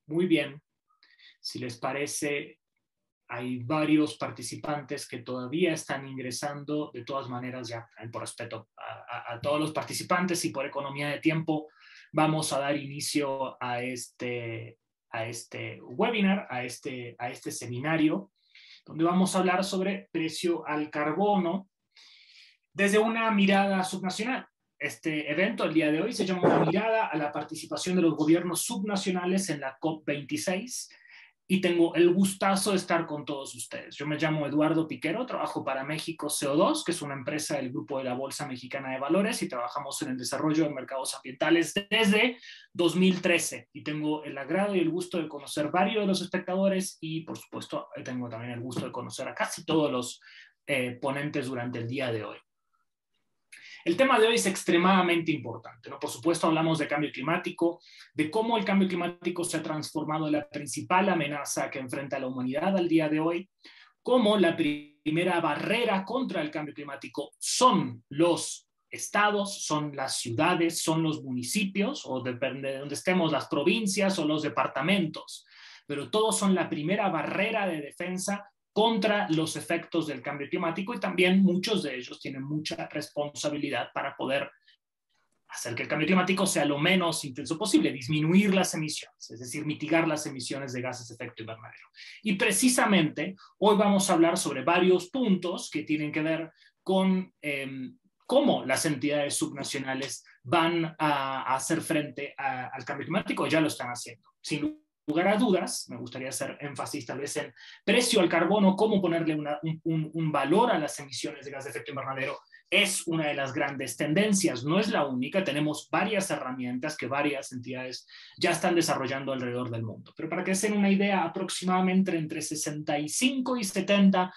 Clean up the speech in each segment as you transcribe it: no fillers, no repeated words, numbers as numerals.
muy bien. Si les parece, hay varios participantes que todavía están ingresando. De todas maneras, ya por respeto a todos los participantes y por economía de tiempo, vamos a dar inicio a este webinar, a este seminario, donde vamos a hablar sobre precio al carbono desde una mirada subnacional. Este evento, el día de hoy, se llama Una mirada a la participación de los gobiernos subnacionales en la COP26, y tengo el gustazo de estar con todos ustedes. Yo me llamo Eduardo Piquero, trabajo para México CO2, que es una empresa del grupo de la Bolsa Mexicana de Valores, y trabajamos en el desarrollo de mercados ambientales desde 2013. Y tengo el agrado y el gusto de conocer varios de los espectadores y, por supuesto, tengo también el gusto de conocer a casi todos los ponentes durante el día de hoy. El tema de hoy es extremadamente importante, ¿no? Por supuesto, hablamos de cambio climático, de cómo el cambio climático se ha transformado en la principal amenaza que enfrenta la humanidad al día de hoy, cómo la primera barrera contra el cambio climático son los estados, son las ciudades, son los municipios, o depende de donde estemos, las provincias o los departamentos, pero todos son la primera barrera de defensa contra los efectos del cambio climático, y también muchos de ellos tienen mucha responsabilidad para poder hacer que el cambio climático sea lo menos intenso posible, disminuir las emisiones, es decir, mitigar las emisiones de gases de efecto invernadero. Y precisamente hoy vamos a hablar sobre varios puntos que tienen que ver con cómo las entidades subnacionales van a hacer frente al cambio climático. Ya lo están haciendo. Sin lugar a dudas, me gustaría hacer énfasis tal vez en precio al carbono, cómo ponerle un valor a las emisiones de gas de efecto invernadero. Es una de las grandes tendencias, no es la única. Tenemos varias herramientas que varias entidades ya están desarrollando alrededor del mundo. Pero para que se den una idea, aproximadamente entre 65 y 70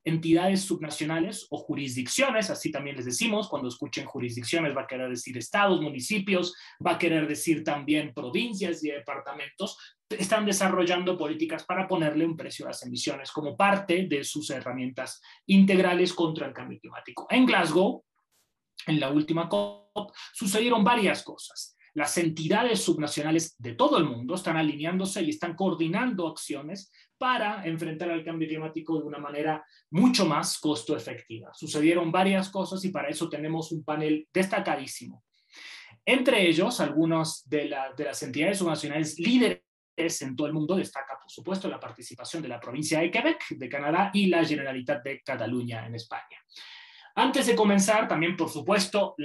entidades subnacionales o jurisdicciones, así también les decimos. Cuando escuchen jurisdicciones va a querer decir estados, municipios, va a querer decir también provincias y departamentos, están desarrollando políticas para ponerle un precio a las emisiones como parte de sus herramientas integrales contra el cambio climático. En Glasgow, en la última COP, sucedieron varias cosas. Las entidades subnacionales de todo el mundo están alineándose y están coordinando acciones para enfrentar al cambio climático de una manera mucho más costo efectiva. Sucedieron varias cosas y para eso tenemos un panel destacadísimo. Entre ellos, algunas de las entidades subnacionales líderes en todo el mundo. Destaca, por supuesto, la participación de la provincia de Quebec, de Canadá, y la Generalitat de Cataluña en España. Antes de comenzar, también, por supuesto,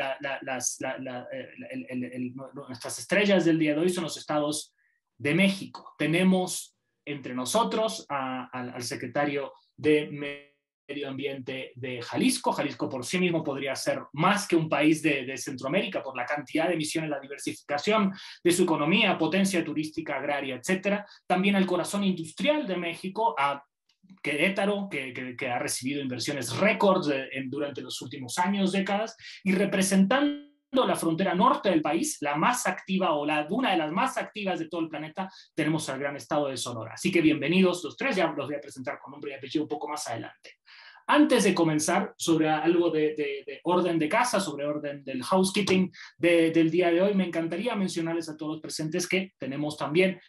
nuestras estrellas del día de hoy son los estados de México. Tenemos entre nosotros al secretario de Medio Ambiente de Jalisco. Jalisco por sí mismo podría ser más que un país de Centroamérica por la cantidad de emisiones, la diversificación de su economía, potencia turística, agraria, etcétera. También al corazón industrial de México, a Querétaro, que ha recibido inversiones récords durante los últimos años, décadas, y representando la frontera norte del país, la más activa o una de las más activas de todo el planeta, tenemos al gran estado de Sonora. Así que bienvenidos los tres, ya los voy a presentar con nombre y apellido un poco más adelante. Antes de comenzar, sobre algo de orden de casa, sobre orden del housekeeping del día de hoy, me encantaría mencionarles a todos los presentes que tenemos también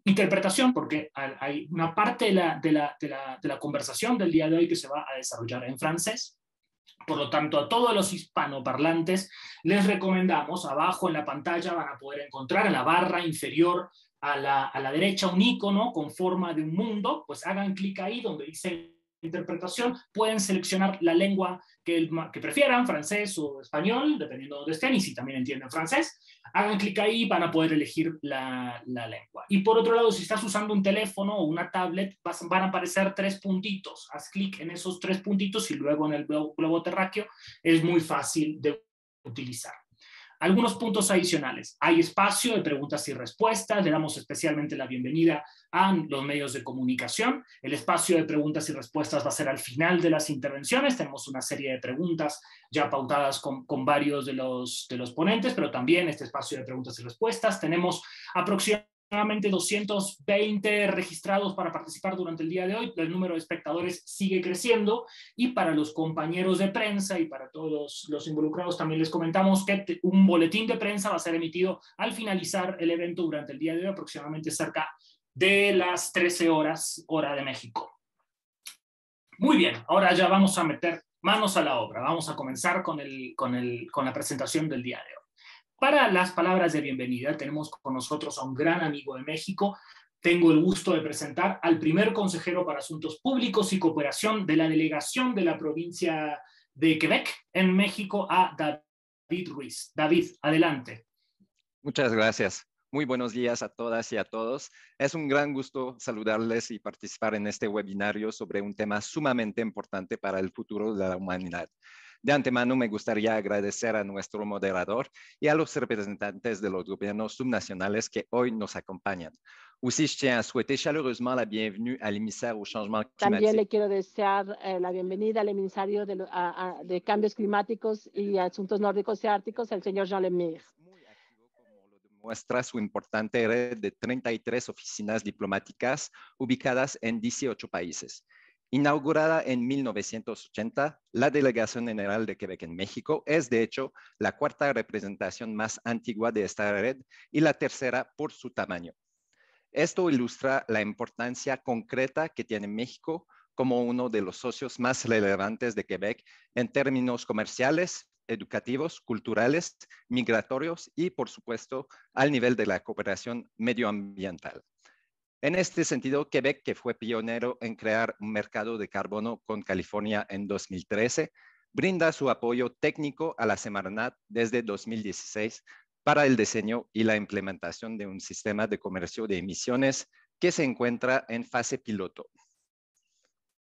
interpretación, porque hay una parte de la conversación del día de hoy que se va a desarrollar en francés. Por lo tanto, a todos los hispanoparlantes les recomendamos, abajo en la pantalla van a poder encontrar en la barra inferior a la derecha un icono con forma de un mundo. Pues hagan clic ahí donde dice interpretación, pueden seleccionar la lengua que prefieran, francés o español, dependiendo de donde estén, y si también entienden francés, hagan clic ahí y van a poder elegir la lengua. Y por otro lado, si estás usando un teléfono o una tablet, van a aparecer 3 puntitos. Haz clic en esos 3 puntitos y luego en el globo terráqueo. Es muy fácil de utilizar. Algunos puntos adicionales. Hay espacio de preguntas y respuestas. Le damos especialmente la bienvenida a los medios de comunicación. El espacio de preguntas y respuestas va a ser al final de las intervenciones. Tenemos una serie de preguntas ya pautadas con varios de los ponentes, pero también este espacio de preguntas y respuestas. Tenemos aproximadamente aproximadamente 220 registrados para participar durante el día de hoy. El número de espectadores sigue creciendo y para los compañeros de prensa y para todos los involucrados también les comentamos que un boletín de prensa va a ser emitido al finalizar el evento durante el día de hoy, aproximadamente cerca de las 13 horas, hora de México. Muy bien, ahora ya vamos a meter manos a la obra. Vamos a comenzar con la presentación del día de hoy. Para las palabras de bienvenida tenemos con nosotros a un gran amigo de México. Tengo el gusto de presentar al primer consejero para Asuntos Públicos y Cooperación de la delegación de la provincia de Quebec en México, a David Ruiz. David, adelante. Muchas gracias. Muy buenos días a todas y a todos. Es un gran gusto saludarles y participar en este webinario sobre un tema sumamente importante para el futuro de la humanidad. De antemano, me gustaría agradecer a nuestro moderador y a los representantes de los gobiernos subnacionales que hoy nos acompañan. Aussi, je tiens à souhaiter chaleureusement la bienvenue à l'émissaire au changement climatique. También le quiero desear la bienvenida al emisario de cambios climáticos y asuntos nórdicos y árticos, el señor Jean Lemire. Muy activo, como lo demuestra su importante red de 33 oficinas diplomáticas ubicadas en 18 países. Inaugurada en 1980, la Delegación General de Quebec en México es, de hecho, la cuarta representación más antigua de esta red y la tercera por su tamaño. Esto ilustra la importancia concreta que tiene México como uno de los socios más relevantes de Quebec en términos comerciales, educativos, culturales, migratorios y, por supuesto, al nivel de la cooperación medioambiental. En este sentido, Quebec, que fue pionero en crear un mercado de carbono con California en 2013, brinda su apoyo técnico a la Semarnat desde 2016 para el diseño y la implementación de un sistema de comercio de emisiones que se encuentra en fase piloto.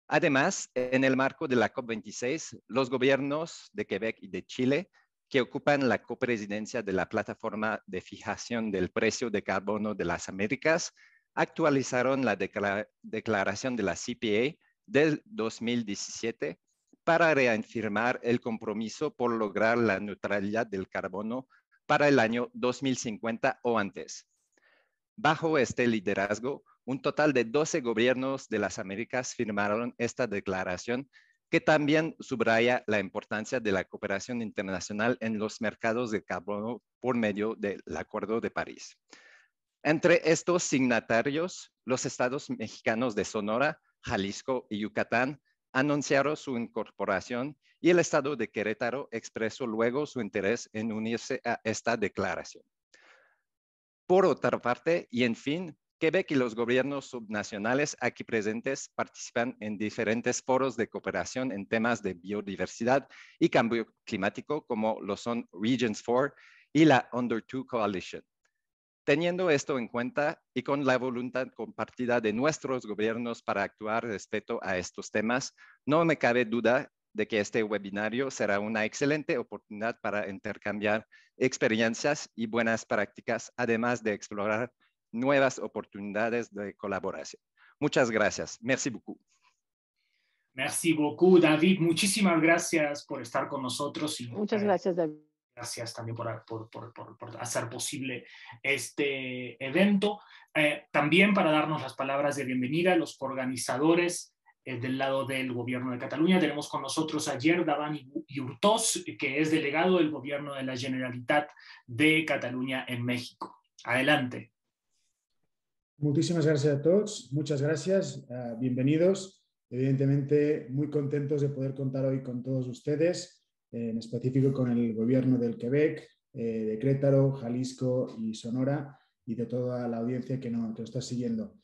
Además, en el marco de la COP26, los gobiernos de Quebec y de Chile, que ocupan la copresidencia de la Plataforma de Fijación del Precio de Carbono de las Américas, actualizaron la declaración de la CPA del 2017 para reafirmar el compromiso por lograr la neutralidad del carbono para el año 2050 o antes. Bajo este liderazgo, un total de 12 gobiernos de las Américas firmaron esta declaración, que también subraya la importancia de la cooperación internacional en los mercados de carbono por medio del Acuerdo de París. Entre estos signatarios, los estados mexicanos de Sonora, Jalisco y Yucatán anunciaron su incorporación y el estado de Querétaro expresó luego su interés en unirse a esta declaración. Por otra parte, y en fin, Quebec y los gobiernos subnacionales aquí presentes participan en diferentes foros de cooperación en temas de biodiversidad y cambio climático, como lo son Regions 4 y la Under 2 Coalition. Teniendo esto en cuenta y con la voluntad compartida de nuestros gobiernos para actuar respecto a estos temas, no me cabe duda de que este webinario será una excelente oportunidad para intercambiar experiencias y buenas prácticas, además de explorar nuevas oportunidades de colaboración. Muchas gracias. Merci beaucoup. Merci beaucoup, David. Muchísimas gracias por estar con nosotros. Y, muchas gracias, David. Gracias también por hacer posible este evento. También para darnos las palabras de bienvenida, los organizadores del lado del gobierno de Cataluña. Tenemos con nosotros a Ger Davant i Hurtós, que es delegado del gobierno de la Generalitat de Cataluña en México. Adelante. Muchísimas gracias a todos. Muchas gracias. Bienvenidos. Evidentemente, muy contentos de poder contar hoy con todos ustedes, en específico con el gobierno del Quebec, de Querétaro, Jalisco y Sonora, y de toda la audiencia que nos está siguiendo.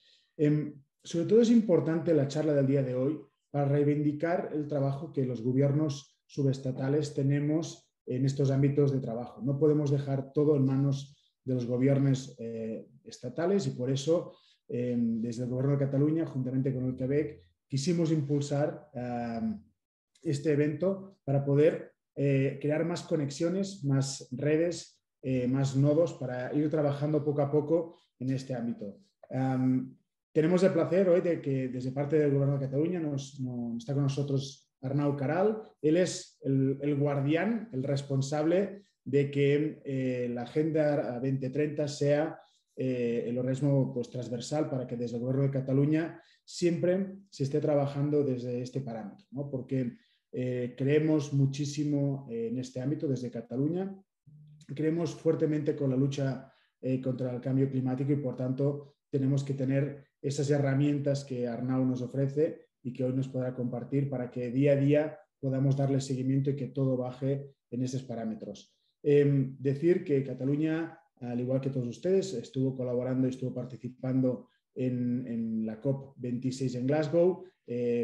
Sobre todo es importante la charla del día de hoy para reivindicar el trabajo que los gobiernos subestatales tenemos en estos ámbitos de trabajo. No podemos dejar todo en manos de los gobiernos estatales y por eso desde el gobierno de Cataluña, juntamente con el Quebec, quisimos impulsar este evento para poder crear más conexiones, más redes, más nodos para ir trabajando poco a poco en este ámbito. Tenemos el placer hoy de que desde parte del Gobierno de Cataluña está con nosotros Arnau Caral. Él es el guardián, el responsable de que la Agenda 2030 sea el organismo pues, transversal para que desde el Gobierno de Cataluña siempre se esté trabajando desde este parámetro, ¿no? Porque creemos muchísimo en este ámbito desde Cataluña, creemos fuertemente con la lucha contra el cambio climático y por tanto tenemos que tener esas herramientas que Arnau nos ofrece y que hoy nos podrá compartir para que día a día podamos darle seguimiento y que todo baje en esos parámetros. Decir que Cataluña, al igual que todos ustedes, estuvo colaborando y estuvo participando en la COP26 en Glasgow,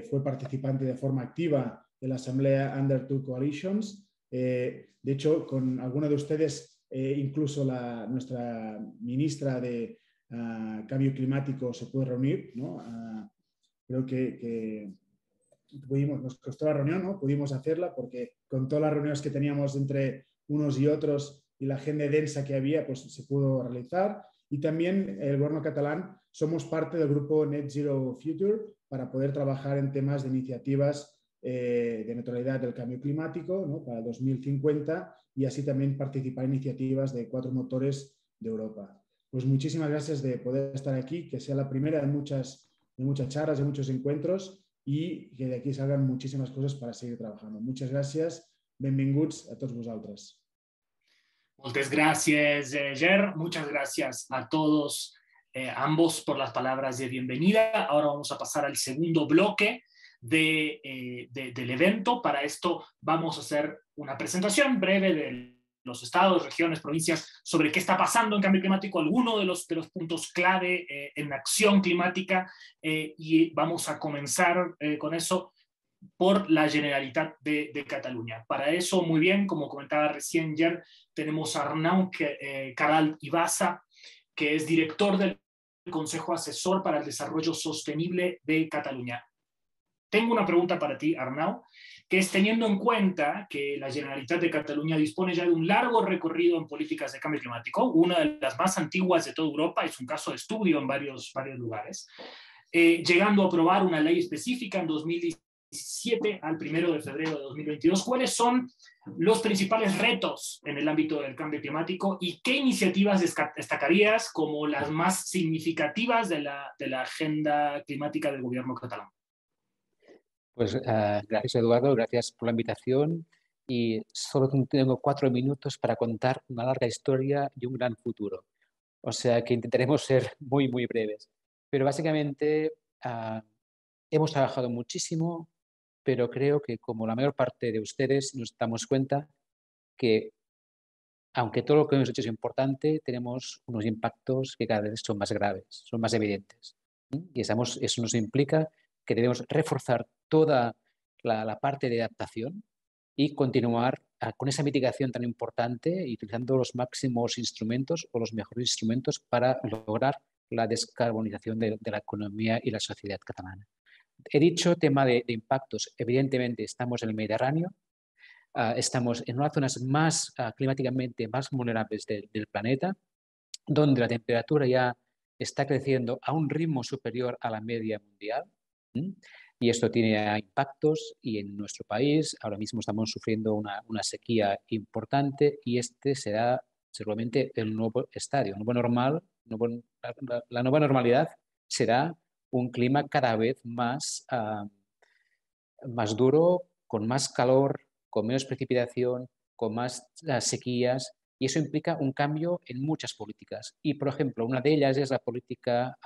fue participante de forma activa de la Asamblea Under Two Coalitions. De hecho, con alguno de ustedes, incluso nuestra ministra de Cambio Climático se pudo reunir, ¿no? Creo que nos costó la reunión, ¿no? Pudimos hacerla porque con todas las reuniones que teníamos entre unos y otros y la agenda densa que había, pues se pudo realizar. Y también el gobierno catalán somos parte del grupo Net Zero Future para poder trabajar en temas de iniciativas de neutralidad del cambio climático, ¿no? Para 2050 y así también participar en iniciativas de 4 motores de Europa. Pues muchísimas gracias de poder estar aquí, que sea la primera de muchas charlas, de muchos encuentros y que de aquí salgan muchísimas cosas para seguir trabajando. Muchas gracias. Benvinguts a tots vosaltres. Muchas gracias, Ger. Muchas gracias a todos, ambos, por las palabras de bienvenida. Ahora vamos a pasar al segundo bloque del evento. Para esto vamos a hacer una presentación breve de los estados, regiones, provincias, sobre qué está pasando en cambio climático, algunos de los puntos clave en la acción climática, y vamos a comenzar con eso por la Generalitat de Cataluña. Para eso, muy bien, como comentaba recién Ger, tenemos a Arnau Queralt i Bassa, que es director del Consejo Asesor para el Desarrollo Sostenible de Cataluña. Tengo una pregunta para ti, Arnau, que es teniendo en cuenta que la Generalitat de Cataluña dispone ya de un largo recorrido en políticas de cambio climático, una de las más antiguas de toda Europa, es un caso de estudio en varios lugares, llegando a aprobar una ley específica en 2017 al 1 de febrero de 2022. ¿Cuáles son los principales retos en el ámbito del cambio climático y qué iniciativas destacarías como las más significativas de la agenda climática del gobierno catalán? Pues gracias, Eduardo, gracias por la invitación y solo tengo 4 minutos para contar una larga historia y un gran futuro. O sea que intentaremos ser muy, muy breves. Pero básicamente hemos trabajado muchísimo, pero creo que como la mayor parte de ustedes nos damos cuenta que aunque todo lo que hemos hecho es importante, tenemos unos impactos que cada vez son más graves, son más evidentes. Y eso nos implica que debemos reforzar toda la parte de adaptación y continuar con esa mitigación tan importante y utilizando los máximos instrumentos o los mejores instrumentos para lograr la descarbonización de la economía y la sociedad catalana. He dicho tema de impactos. Evidentemente estamos en el Mediterráneo, estamos en unas zonas más climáticamente más vulnerables del planeta, donde la temperatura ya está creciendo a un ritmo superior a la media mundial. Y esto tiene impactos y en nuestro país ahora mismo estamos sufriendo una sequía importante y este será seguramente el nuevo estadio, la nueva normalidad será un clima cada vez más duro, con más calor, con menos precipitación, con más sequías. Y eso implica un cambio en muchas políticas. Y, por ejemplo, una de ellas es la política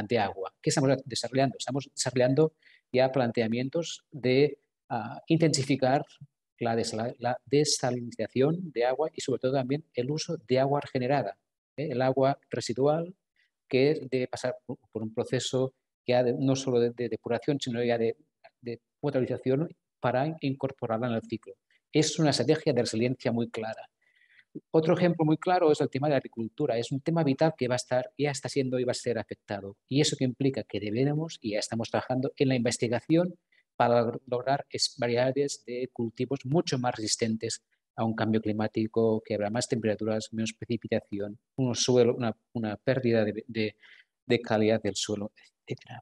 de agua. ¿Qué estamos desarrollando? Estamos desarrollando ya planteamientos de intensificar la desalinización de agua y, sobre todo, también el uso de agua regenerada. El agua residual, que debe pasar por un proceso ya no solo de depuración, sino ya de potabilización para incorporarla en el ciclo. Es una estrategia de resiliencia muy clara. Otro ejemplo muy claro es el tema de la agricultura. Es un tema vital que ya está siendo y va a ser afectado. Y eso que implica que debemos, y ya estamos trabajando en la investigación para lograr variedades de cultivos mucho más resistentes a un cambio climático, que habrá más temperaturas, menos precipitación, una pérdida de calidad del suelo, etc.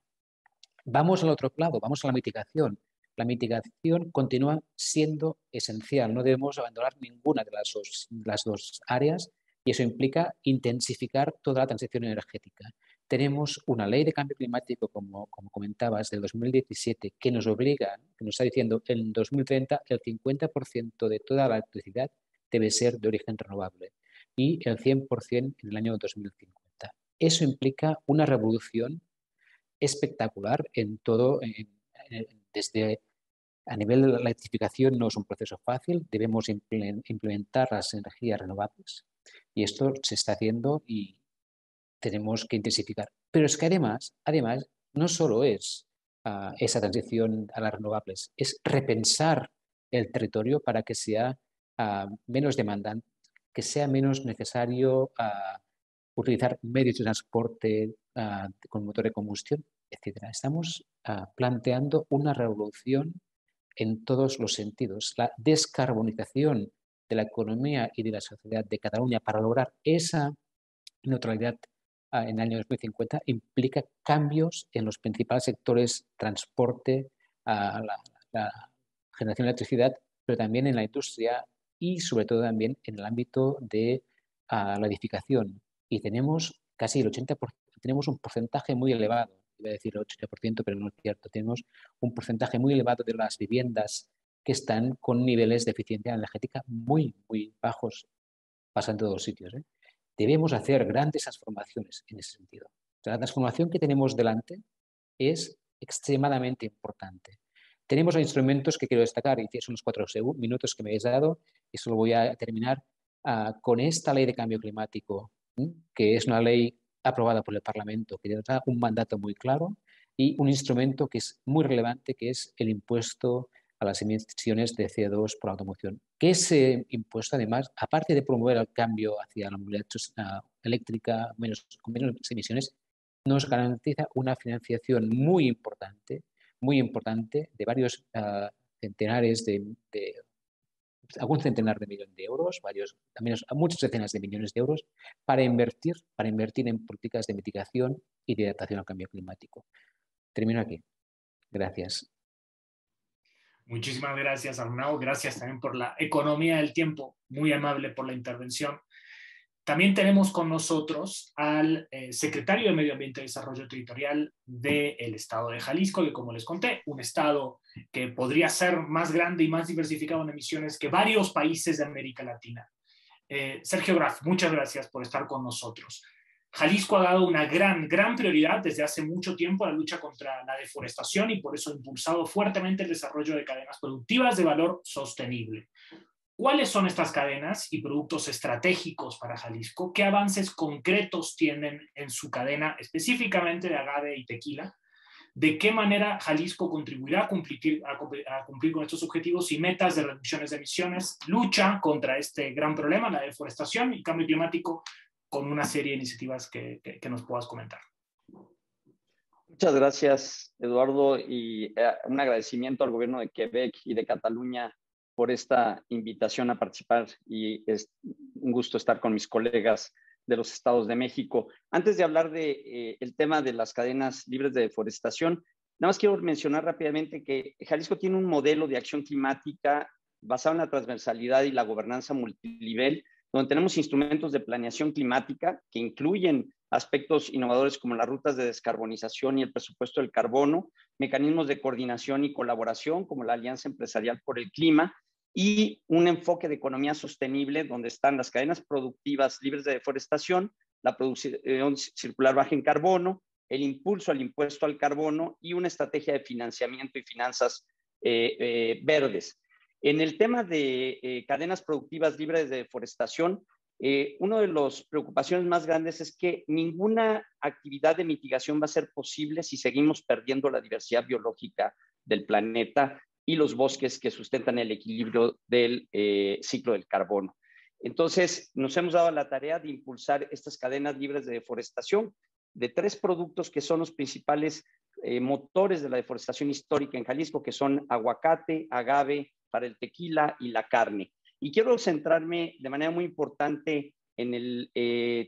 Vamos al otro lado, vamos a la mitigación. La mitigación continúa siendo esencial. No debemos abandonar ninguna de las dos áreas Y eso implica intensificar toda la transición energética. Tenemos una ley de cambio climático, como comentabas, del 2017, que nos obliga, que nos está diciendo que en 2030 el 50% de toda la electricidad debe ser de origen renovable y el 100% en el año 2050. Eso implica una revolución espectacular en todo, desde a nivel de la electrificación no es un proceso fácil, debemos implementar las energías renovables y esto se está haciendo y tenemos que intensificar. Pero es que además no solo es esa transición a las renovables, es repensar el territorio para que sea menos demandante, que sea menos necesario utilizar medios de transporte con motor de combustión, etc. Estamos planteando una revolución en todos los sentidos. La descarbonización de la economía y de la sociedad de Cataluña para lograr esa neutralidad en el año 2050 implica cambios en los principales sectores, transporte, la generación de electricidad, pero también en la industria y sobre todo también en el ámbito de la edificación. Y tenemos casi el 80%, tenemos un porcentaje muy elevado, iba a decir el 80%, pero no es cierto, tenemos un porcentaje muy elevado de las viviendas que están con niveles de eficiencia energética muy, muy bajos, pasa en todos los sitios, ¿eh? Debemos hacer grandes transformaciones en ese sentido. O sea, la transformación que tenemos delante es extremadamente importante. Tenemos instrumentos que quiero destacar, y son los 4 minutos que me habéis dado, y solo voy a terminar con esta ley de cambio climático, que es una ley aprobada por el Parlamento, que da un mandato muy claro, y un instrumento que es muy relevante, que es el impuesto a las emisiones de CO2 por automoción. Que ese impuesto, además, aparte de promover el cambio hacia la movilidad eléctrica con menos emisiones, nos garantiza una financiación muy importante de varios centenares algún centenar de millones de euros, también muchas decenas de millones de euros, para invertir en políticas de mitigación y de adaptación al cambio climático. Termino aquí. Gracias. Muchísimas gracias, Arnau. Gracias también por la economía del tiempo. Muy amable por la intervención. También tenemos con nosotros al secretario de Medio Ambiente y Desarrollo Territorial del estado de Jalisco, que como les conté, un estado que podría ser más grande y más diversificado en emisiones que varios países de América Latina. Sergio Graf, muchas gracias por estar con nosotros. Jalisco ha dado una gran prioridad desde hace mucho tiempo a la lucha contra la deforestación y por eso ha impulsado fuertemente el desarrollo de cadenas productivas de valor sostenible. ¿Cuáles son estas cadenas y productos estratégicos para Jalisco? ¿Qué avances concretos tienen en su cadena, específicamente de agave y tequila? ¿De qué manera Jalisco contribuirá a cumplir con estos objetivos y metas de reducciones de emisiones, lucha contra este gran problema, la deforestación y cambio climático, con una serie de iniciativas que nos puedas comentar? Muchas gracias, Eduardo, y un agradecimiento al gobierno de Quebec y de Cataluña por esta invitación a participar, y es un gusto estar con mis colegas de los estados de México. Antes de hablar del tema de las cadenas libres de deforestación, nada más quiero mencionar rápidamente que Jalisco tiene un modelo de acción climática basado en la transversalidad y la gobernanza multinivel, donde tenemos instrumentos de planeación climática que incluyen aspectos innovadores como las rutas de descarbonización y el presupuesto del carbono, mecanismos de coordinación y colaboración como la Alianza Empresarial por el Clima, y un enfoque de economía sostenible donde están las cadenas productivas libres de deforestación, la producción circular baja en carbono, el impulso al impuesto al carbono y una estrategia de financiamiento y finanzas verdes. En el tema de cadenas productivas libres de deforestación, una de las preocupaciones más grandes es que ninguna actividad de mitigación va a ser posible si seguimos perdiendo la diversidad biológica del planeta y los bosques que sustentan el equilibrio del ciclo del carbono. Entonces, nos hemos dado la tarea de impulsar estas cadenas libres de deforestación de 3 productos que son los principales motores de la deforestación histórica en Jalisco, que son aguacate, agave para el tequila y la carne. Y quiero centrarme de manera muy importante en el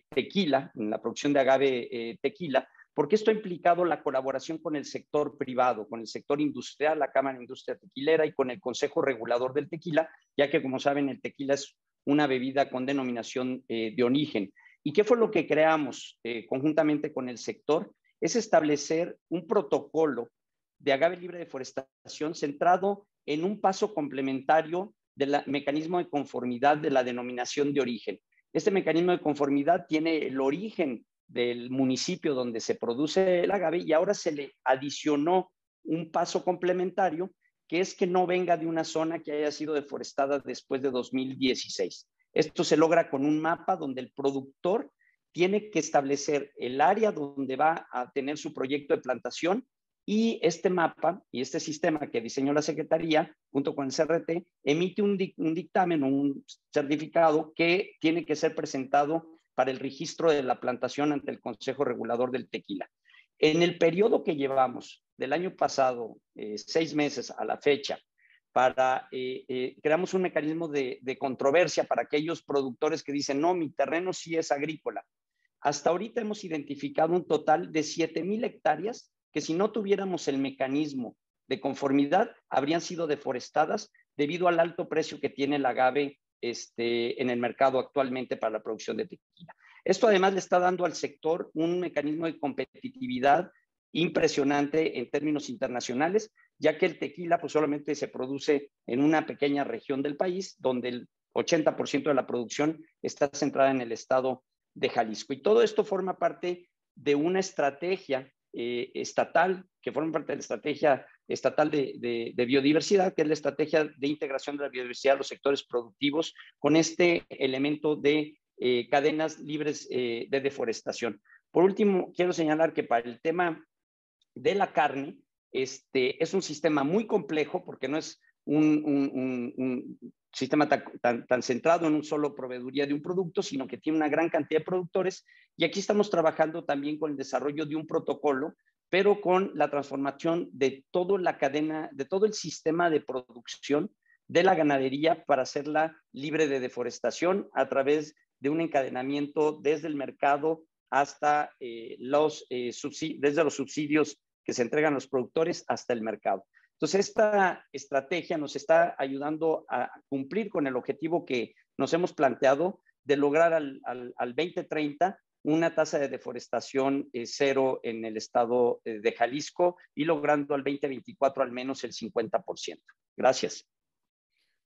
tequila, en la producción de agave tequila, porque esto ha implicado la colaboración con el sector privado, con el sector industrial, la Cámara de Industria Tequilera y con el Consejo Regulador del Tequila, ya que, como saben, el tequila es una bebida con denominación de origen. ¿Y qué fue lo que creamos conjuntamente con el sector? Es establecer un protocolo de agave libre de deforestación centrado en un paso complementario del mecanismo de conformidad de la denominación de origen. Este mecanismo de conformidad tiene el origen del municipio donde se produce el agave y ahora se le adicionó un paso complementario, que es que no venga de una zona que haya sido deforestada después de 2016. Esto se logra con un mapa donde el productor tiene que establecer el área donde va a tener su proyecto de plantación, y este mapa y este sistema que diseñó la Secretaría junto con el CRT emite un dictamen o un certificado que tiene que ser presentado para el registro de la plantación ante el Consejo Regulador del Tequila. En el periodo que llevamos del año pasado, 6 meses a la fecha, creamos un mecanismo de controversia para aquellos productores que dicen, no, mi terreno sí es agrícola. Hasta ahorita hemos identificado un total de 7,000 hectáreas que si no tuviéramos el mecanismo de conformidad habrían sido deforestadas debido al alto precio que tiene el agave en el mercado actualmente para la producción de tequila. Esto además le está dando al sector un mecanismo de competitividad impresionante en términos internacionales, ya que el tequila pues solamente se produce en una pequeña región del país, donde el 80% de la producción está centrada en el estado de Jalisco. Y todo esto forma parte de una estrategia estatal, que forma parte de la estrategia estatal de biodiversidad, que es la estrategia de integración de la biodiversidad a los sectores productivos, con este elemento de cadenas libres de deforestación. Por último, quiero señalar que para el tema de la carne, es un sistema muy complejo, porque no es un sistema tan centrado en un solo proveeduría de un producto, sino que tiene una gran cantidad de productores. Y aquí estamos trabajando también con el desarrollo de un protocolo, pero con la transformación de toda la cadena, de todo el sistema de producción de la ganadería para hacerla libre de deforestación a través de un encadenamiento desde el mercado hasta desde los subsidios que se entregan a los productores hasta el mercado. Entonces, esta estrategia nos está ayudando a cumplir con el objetivo que nos hemos planteado de lograr al 2030 una tasa de deforestación cero en el estado de Jalisco y logrando al 2024 al menos el 50%. Gracias.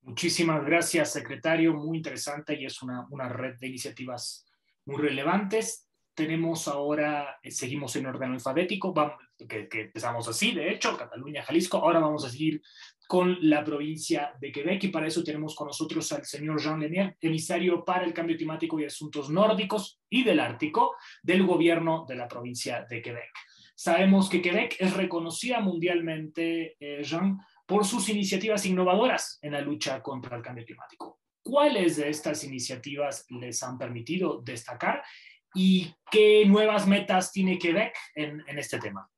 Muchísimas gracias, secretario. Muy interesante y es una red de iniciativas muy relevantes. Tenemos ahora, seguimos en orden alfabético, que empezamos así, de hecho, Cataluña, Jalisco. Ahora vamos a seguir con la provincia de Quebec y para eso tenemos con nosotros al señor Jean Lemieux, emisario para el cambio climático y asuntos nórdicos y del Ártico del gobierno de la provincia de Quebec. Sabemos que Quebec es reconocida mundialmente, Jean, por sus iniciativas innovadoras en la lucha contra el cambio climático. ¿Cuáles de estas iniciativas les han permitido destacar y qué nuevas metas tiene Quebec en este tema?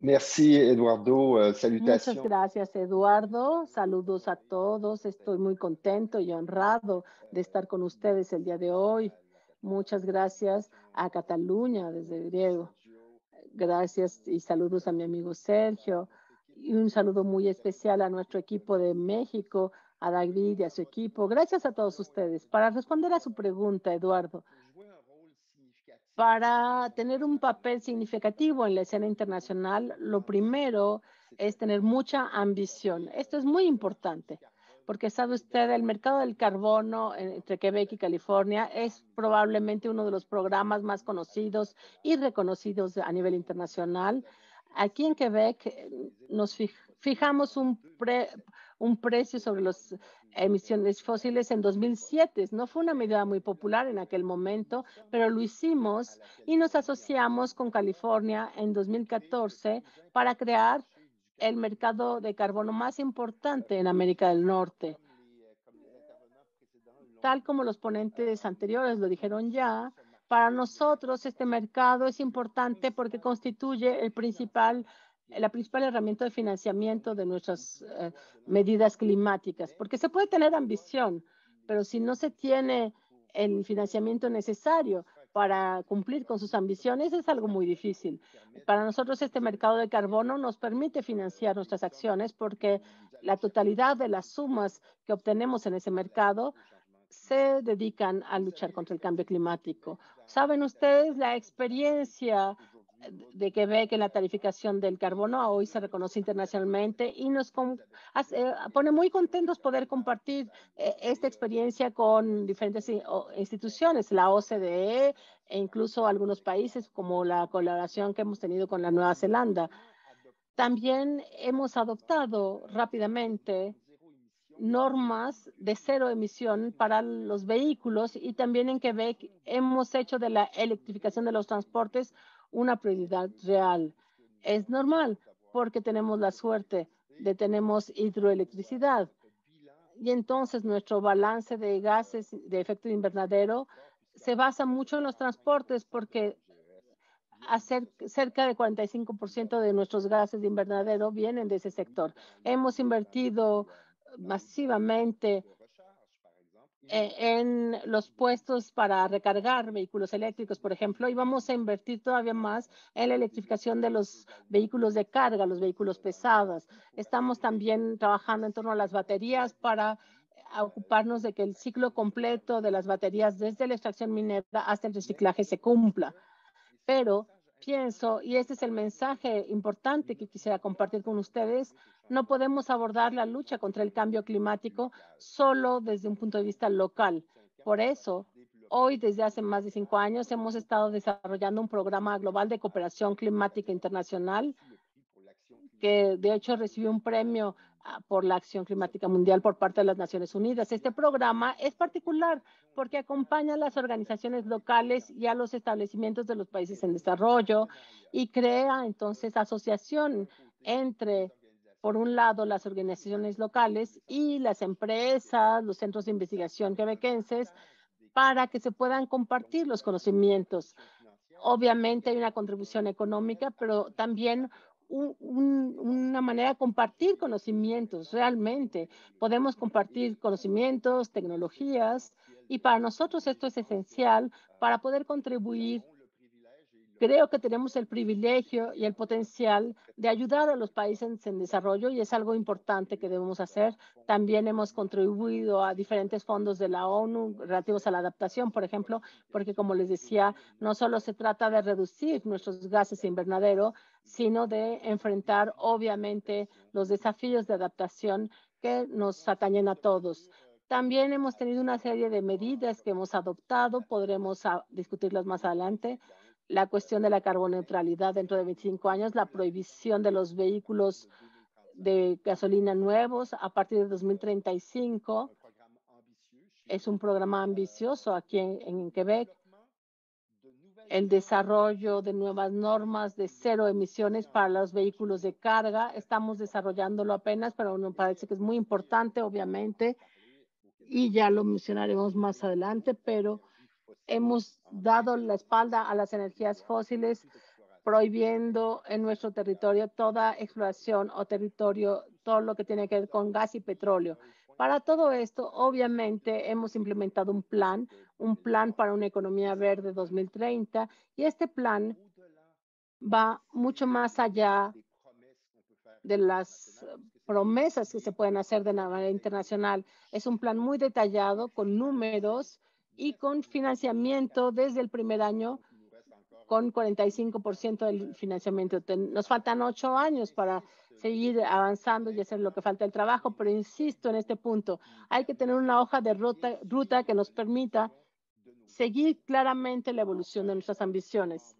Merci, Eduardo. Salutations. Muchas gracias, Eduardo. Saludos a todos. Estoy muy contento y honrado de estar con ustedes el día de hoy. Muchas gracias a Cataluña desde griego. Gracias y saludos a mi amigo Sergio. Y un saludo muy especial a nuestro equipo de México, a David y a su equipo. Gracias a todos ustedes. Para responder a su pregunta, Eduardo, para tener un papel significativo en la escena internacional, lo primero es tener mucha ambición. Esto es muy importante, porque sabe usted, el mercado del carbono entre Quebec y California es probablemente uno de los programas más conocidos y reconocidos a nivel internacional. Aquí en Quebec nos fijamos un precio sobre las emisiones fósiles en 2007. No fue una medida muy popular en aquel momento, pero lo hicimos y nos asociamos con California en 2014 para crear el mercado de carbono más importante en América del Norte. Tal como los ponentes anteriores lo dijeron ya, para nosotros este mercado es importante porque constituye la principal herramienta de financiamiento de nuestras medidas climáticas, porque se puede tener ambición, pero si no se tiene el financiamiento necesario, para cumplir con sus ambiciones es algo muy difícil. Para nosotros este mercado de carbono nos permite financiar nuestras acciones porque la totalidad de las sumas que obtenemos en ese mercado se dedican a luchar contra el cambio climático. ¿Saben ustedes la experiencia de Quebec en la tarificación del carbono? Hoy se reconoce internacionalmente y nos pone muy contentos poder compartir esta experiencia con diferentes instituciones, la OCDE e incluso algunos países como la colaboración que hemos tenido con la Nueva Zelanda. También hemos adoptado rápidamente normas de cero emisión para los vehículos y también en Quebec hemos hecho de la electrificación de los transportes una prioridad real. Es normal porque tenemos la suerte de tenemos hidroelectricidad y entonces nuestro balance de gases de efecto invernadero se basa mucho en los transportes porque cerca de 45% de nuestros gases de invernadero vienen de ese sector. Hemos invertido masivamente en los puestos para recargar vehículos eléctricos, por ejemplo, y vamos a invertir todavía más en la electrificación de los vehículos de carga, los vehículos pesados. Estamos también trabajando en torno a las baterías para ocuparnos de que el ciclo completo de las baterías desde la extracción minera hasta el reciclaje se cumpla. Pero pienso, y este es el mensaje importante que quisiera compartir con ustedes, no podemos abordar la lucha contra el cambio climático solo desde un punto de vista local. Por eso, hoy, desde hace más de 5 años, hemos estado desarrollando un programa global de cooperación climática internacional que, de hecho, recibió un premio por la acción climática mundial por parte de las Naciones Unidas. Este programa es particular porque acompaña a las organizaciones locales y a los establecimientos de los países en desarrollo y crea entonces asociación entre, por un lado, las organizaciones locales y las empresas, los centros de investigación quebequenses, para que se puedan compartir los conocimientos. Obviamente hay una contribución económica, pero también una manera de compartir conocimientos. Realmente podemos compartir conocimientos, tecnologías, y para nosotros esto es esencial para poder contribuir. Creo que tenemos el privilegio y el potencial de ayudar a los países en desarrollo y es algo importante que debemos hacer. También hemos contribuido a diferentes fondos de la ONU relativos a la adaptación, por ejemplo, porque como les decía, no solo se trata de reducir nuestros gases de invernadero, sino de enfrentar obviamente los desafíos de adaptación que nos atañen a todos. También hemos tenido una serie de medidas que hemos adoptado, podremos discutirlas más adelante. La cuestión de la carboneutralidad dentro de 25 años, la prohibición de los vehículos de gasolina nuevos a partir de 2035. Es un programa ambicioso aquí en Quebec. El desarrollo de nuevas normas de cero emisiones para los vehículos de carga. Estamos desarrollándolo apenas, pero me parece que es muy importante, obviamente, y ya lo mencionaremos más adelante, pero hemos dado la espalda a las energías fósiles, prohibiendo en nuestro territorio toda exploración o territorio, todo lo que tiene que ver con gas y petróleo. Para todo esto, obviamente, hemos implementado un plan para una economía verde 2030, y este plan va mucho más allá de las promesas que se pueden hacer de manera internacional. Es un plan muy detallado, con números y con financiamiento desde el primer año, con 45% del financiamiento. Nos faltan 8 años para seguir avanzando y hacer lo que falta el trabajo, pero insisto en este punto, hay que tener una hoja de ruta que nos permita seguir claramente la evolución de nuestras ambiciones.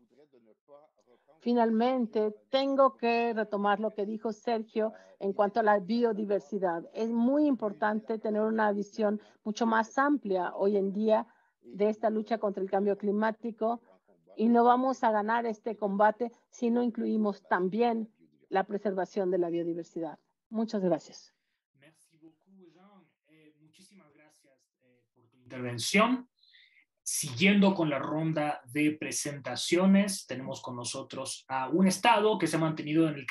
Finalmente, tengo que retomar lo que dijo Sergio en cuanto a la biodiversidad. Es muy importante tener una visión mucho más amplia hoy en día de esta lucha contra el cambio climático, y no vamos a ganar este combate si no incluimos también la preservación de la biodiversidad. Muchas gracias. Merci beaucoup, Jean. Muchísimas gracias por tu intervención. Siguiendo con la ronda de presentaciones, tenemos con nosotros a un estado que se ha mantenido en el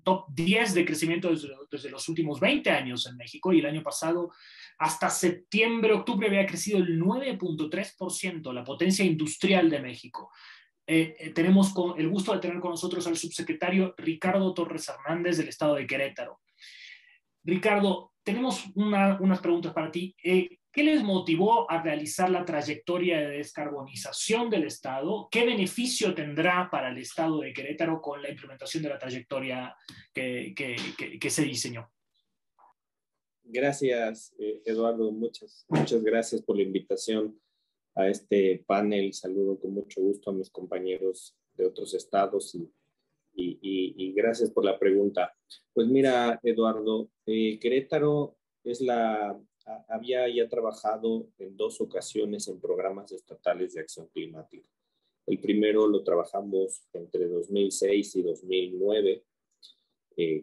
top 10 de crecimiento desde los últimos 20 años en México, y el año pasado, hasta septiembre, octubre, había crecido el 9.3%, la potencia industrial de México. Tenemos el gusto de tener con nosotros al subsecretario Ricardo Torres Hernández del estado de Querétaro. Ricardo, tenemos unas preguntas para ti. ¿Qué les motivó a realizar la trayectoria de descarbonización del Estado? ¿Qué beneficio tendrá para el Estado de Querétaro con la implementación de la trayectoria que se diseñó? Gracias, Eduardo. Muchas gracias por la invitación a este panel. Saludo con mucho gusto a mis compañeros de otros estados y gracias por la pregunta. Pues mira, Eduardo, Querétaro había ya trabajado en 2 ocasiones en programas estatales de acción climática. El primero lo trabajamos entre 2006 y 2009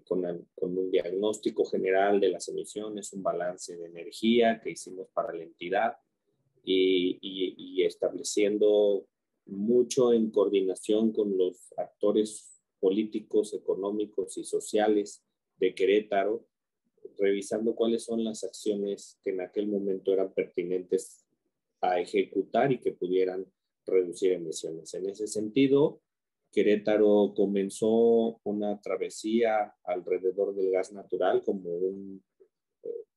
con un diagnóstico general de las emisiones, un balance de energía que hicimos para la entidad y estableciendo mucho en coordinación con los actores políticos, económicos y sociales de Querétaro, revisando cuáles son las acciones que en aquel momento eran pertinentes a ejecutar y que pudieran reducir emisiones. En ese sentido, Querétaro comenzó una travesía alrededor del gas natural como un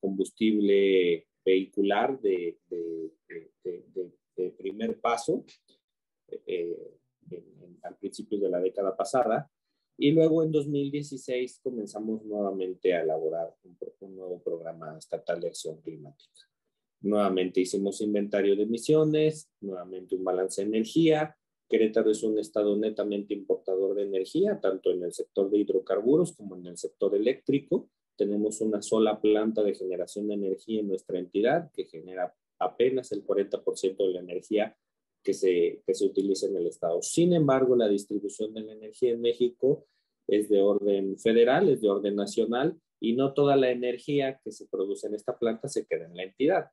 combustible vehicular de primer paso al principio de la década pasada. Y luego en 2016 comenzamos nuevamente a elaborar un nuevo programa estatal de acción climática. Nuevamente hicimos inventario de emisiones, nuevamente un balance de energía. Querétaro es un estado netamente importador de energía, tanto en el sector de hidrocarburos como en el sector eléctrico. Tenemos una sola planta de generación de energía en nuestra entidad que genera apenas el 40% de la energía que se utiliza en el estado. Sin embargo, la distribución de la energía en México es de orden federal, es de orden nacional, y no toda la energía que se produce en esta planta se queda en la entidad.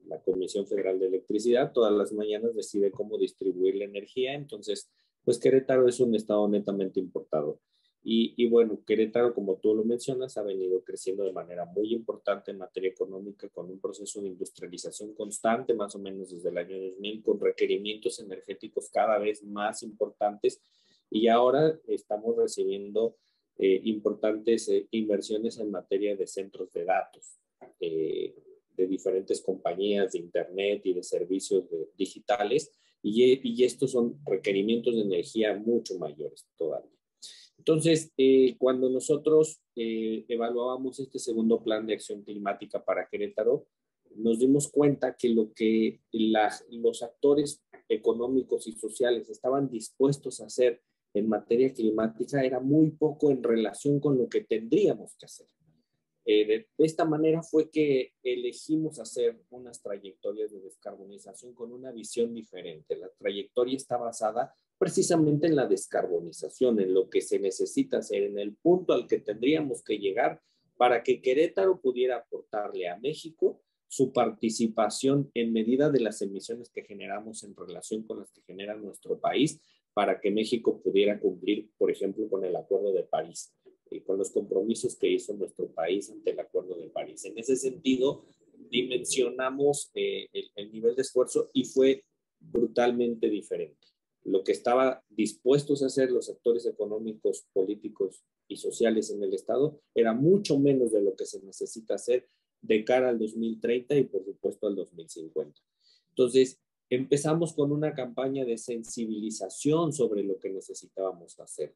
La Comisión Federal de Electricidad todas las mañanas decide cómo distribuir la energía. Entonces, pues Querétaro es un estado netamente importador. Y bueno, Querétaro, como tú lo mencionas, ha venido creciendo de manera muy importante en materia económica, con un proceso de industrialización constante, más o menos desde el año 2000, con requerimientos energéticos cada vez más importantes. Y ahora estamos recibiendo importantes inversiones en materia de centros de datos, de diferentes compañías de Internet y de servicios digitales. Y estos son requerimientos de energía mucho mayores todavía. Entonces, cuando nosotros evaluábamos este segundo plan de acción climática para Querétaro, nos dimos cuenta que lo que los actores económicos y sociales estaban dispuestos a hacer en materia climática era muy poco en relación con lo que tendríamos que hacer. De esta manera fue que elegimos hacer unas trayectorias de descarbonización con una visión diferente. La trayectoria está basada precisamente en la descarbonización, en lo que se necesita hacer, en el punto al que tendríamos que llegar para que Querétaro pudiera aportarle a México su participación en medida de las emisiones que generamos en relación con las que genera nuestro país, para que México pudiera cumplir, por ejemplo, con el Acuerdo de París y con los compromisos que hizo nuestro país ante el Acuerdo de París. En ese sentido, dimensionamos el nivel de esfuerzo y fue brutalmente diferente. Lo que estaban dispuestos a hacer los actores económicos, políticos y sociales en el Estado era mucho menos de lo que se necesita hacer de cara al 2030 y por supuesto al 2050. Entonces, empezamos con una campaña de sensibilización sobre lo que necesitábamos hacer,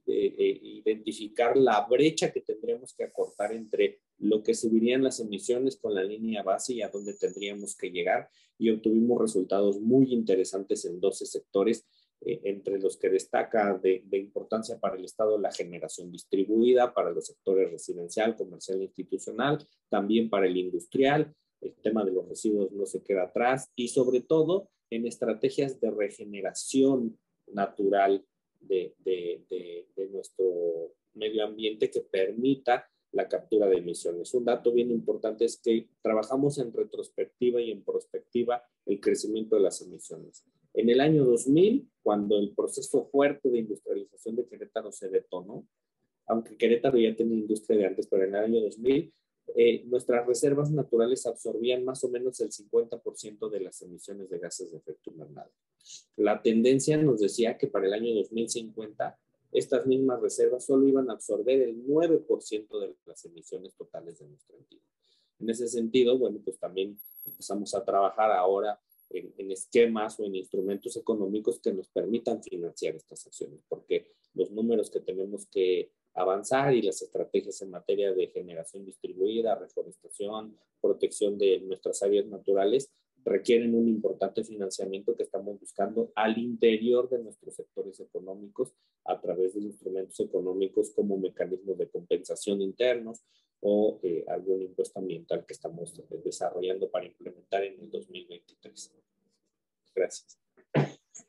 identificar la brecha que tendríamos que acortar entre lo que subirían las emisiones con la línea base y a dónde tendríamos que llegar, y obtuvimos resultados muy interesantes en 12 sectores, entre los que destaca de importancia para el Estado la generación distribuida, para los sectores residencial, comercial e institucional, también para el industrial. El tema de los residuos no se queda atrás, y sobre todo en estrategias de regeneración natural de nuestro medio ambiente que permita la captura de emisiones. Un dato bien importante es que trabajamos en retrospectiva y en prospectiva el crecimiento de las emisiones. En el año 2000, cuando el proceso fuerte de industrialización de Querétaro se detonó, aunque Querétaro ya tenía industria de antes, pero en el año 2000, nuestras reservas naturales absorbían más o menos el 50% de las emisiones de gases de efecto invernadero. La tendencia nos decía que para el año 2050, estas mismas reservas solo iban a absorber el 9% de las emisiones totales de nuestra entidad. En ese sentido, bueno, pues también empezamos a trabajar ahora en esquemas o en instrumentos económicos que nos permitan financiar estas acciones, porque los números que tenemos que avanzar y las estrategias en materia de generación distribuida, reforestación, protección de nuestras áreas naturales, requieren un importante financiamiento que estamos buscando al interior de nuestros sectores económicos a través de instrumentos económicos como mecanismos de compensación internos o algún impuesto ambiental que estamos desarrollando para implementar en el 2023. Gracias.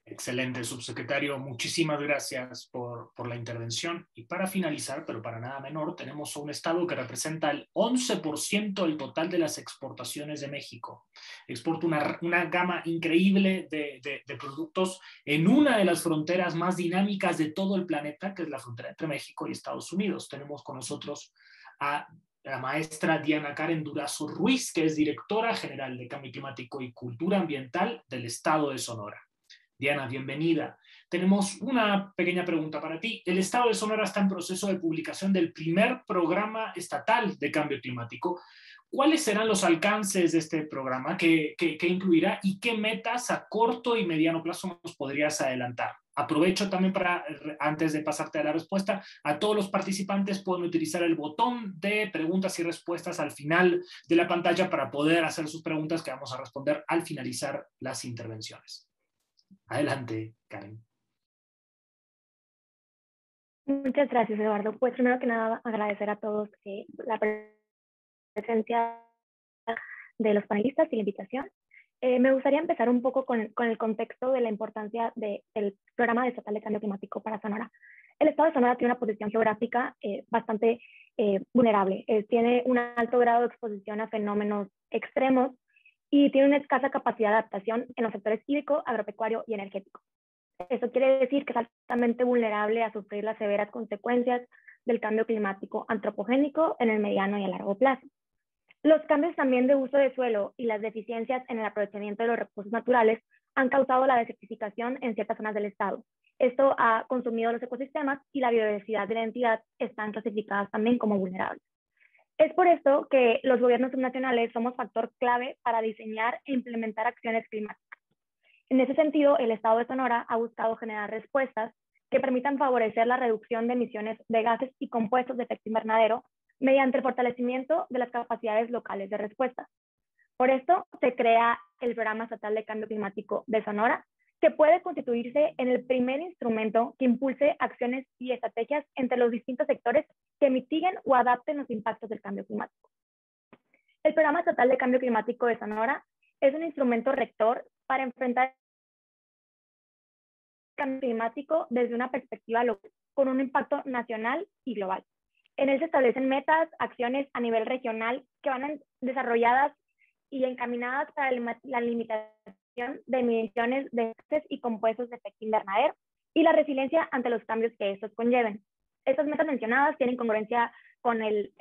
Excelente, subsecretario. Muchísimas gracias por la intervención. Y para finalizar, pero para nada menor, tenemos a un estado que representa el 11% del total de las exportaciones de México. Exporta una gama increíble de productos en una de las fronteras más dinámicas de todo el planeta, que es la frontera entre México y Estados Unidos. Tenemos con nosotros a la maestra Diana Karen Durazo Ruiz, que es directora general de Cambio Climático y Cultura Ambiental del Estado de Sonora. Diana, bienvenida. Tenemos una pequeña pregunta para ti. El Estado de Sonora está en proceso de publicación del primer programa estatal de cambio climático. ¿Cuáles serán los alcances de este programa? ¿Qué incluirá y qué metas a corto y mediano plazo nos podrías adelantar? Aprovecho también para, antes de pasarte a la respuesta, a todos los participantes pueden utilizar el botón de preguntas y respuestas al final de la pantalla para poder hacer sus preguntas que vamos a responder al finalizar las intervenciones. Adelante, Karen. Muchas gracias, Eduardo. Pues primero que nada, agradecer a todos la presencia de los panelistas y la invitación. Me gustaría empezar un poco con el contexto de la importancia del programa estatal de cambio climático para Sonora. El estado de Sonora tiene una posición geográfica bastante vulnerable. Tiene un alto grado de exposición a fenómenos extremos y tiene una escasa capacidad de adaptación en los sectores hídrico, agropecuario y energético. Eso quiere decir que es altamente vulnerable a sufrir las severas consecuencias del cambio climático antropogénico en el mediano y a largo plazo. Los cambios también de uso de suelo y las deficiencias en el aprovechamiento de los recursos naturales han causado la desertificación en ciertas zonas del estado. Esto ha consumido los ecosistemas y la biodiversidad de la entidad están clasificadas también como vulnerables. Es por esto que los gobiernos subnacionales somos factor clave para diseñar e implementar acciones climáticas. En ese sentido, el Estado de Sonora ha buscado generar respuestas que permitan favorecer la reducción de emisiones de gases y compuestos de efecto invernadero mediante el fortalecimiento de las capacidades locales de respuesta. Por esto, se crea el Programa Estatal de Cambio Climático de Sonora, que puede constituirse en el primer instrumento que impulse acciones y estrategias entre los distintos sectores que mitiguen o adapten los impactos del cambio climático. El Programa Estatal de Cambio Climático de Sonora es un instrumento rector para enfrentar el cambio climático desde una perspectiva local, con un impacto nacional y global. En él se establecen metas, acciones a nivel regional que van desarrolladas y encaminadas para la limitación de emisiones de gases y compuestos de efecto invernadero y la resiliencia ante los cambios que estos conlleven. Estas metas mencionadas tienen congruencia con el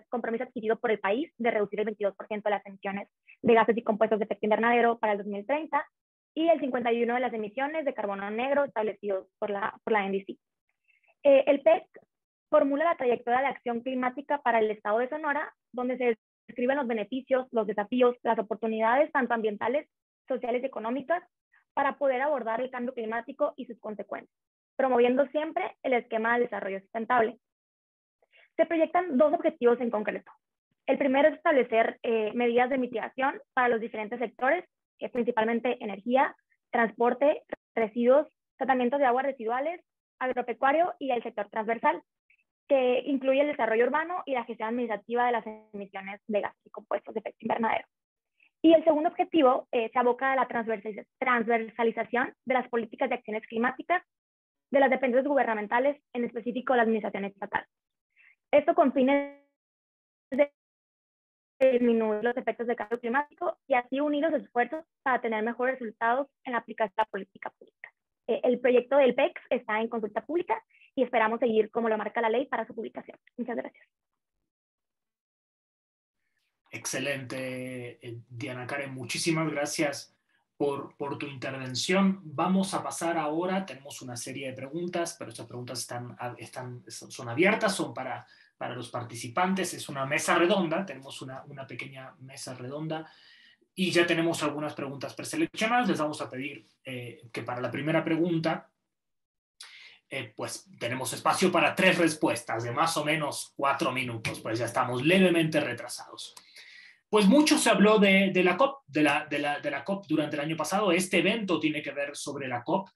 compromiso adquirido por el país de reducir el 22% de las emisiones de gases y compuestos de efecto invernadero para el 2030 y el 51% de las emisiones de carbono negro establecidos por la NDC. El PEC formula la trayectoria de acción climática para el estado de Sonora, donde se describen los beneficios, los desafíos, las oportunidades tanto ambientales, sociales y económicas para poder abordar el cambio climático y sus consecuencias, promoviendo siempre el esquema de desarrollo sustentable. Se proyectan dos objetivos en concreto. El primero es establecer medidas de mitigación para los diferentes sectores, principalmente energía, transporte, residuos, tratamientos de aguas residuales, agropecuario y el sector transversal, que incluye el desarrollo urbano y la gestión administrativa de las emisiones de gases y compuestos de efecto invernadero. Y el segundo objetivo se aboca a la transversalización de las políticas de acciones climáticas de las dependencias gubernamentales, en específico la administración estatal. Esto con fines disminuir los efectos del cambio climático y así unir los esfuerzos para tener mejores resultados en la aplicación de la política pública. El proyecto del PEC está en consulta pública y esperamos seguir como lo marca la ley para su publicación. Muchas gracias. Excelente, Diana Karen. Muchísimas gracias por tu intervención. Vamos a pasar ahora, tenemos una serie de preguntas, pero estas preguntas son abiertas, son para los participantes. Es una mesa redonda, tenemos una pequeña mesa redonda y ya tenemos algunas preguntas preseleccionadas. Les vamos a pedir que para la primera pregunta pues tenemos espacio para 3 respuestas de más o menos 4 minutos, pues ya estamos levemente retrasados. Pues mucho se habló de la COP, de la COP durante el año pasado. Este evento tiene que ver sobre la COP.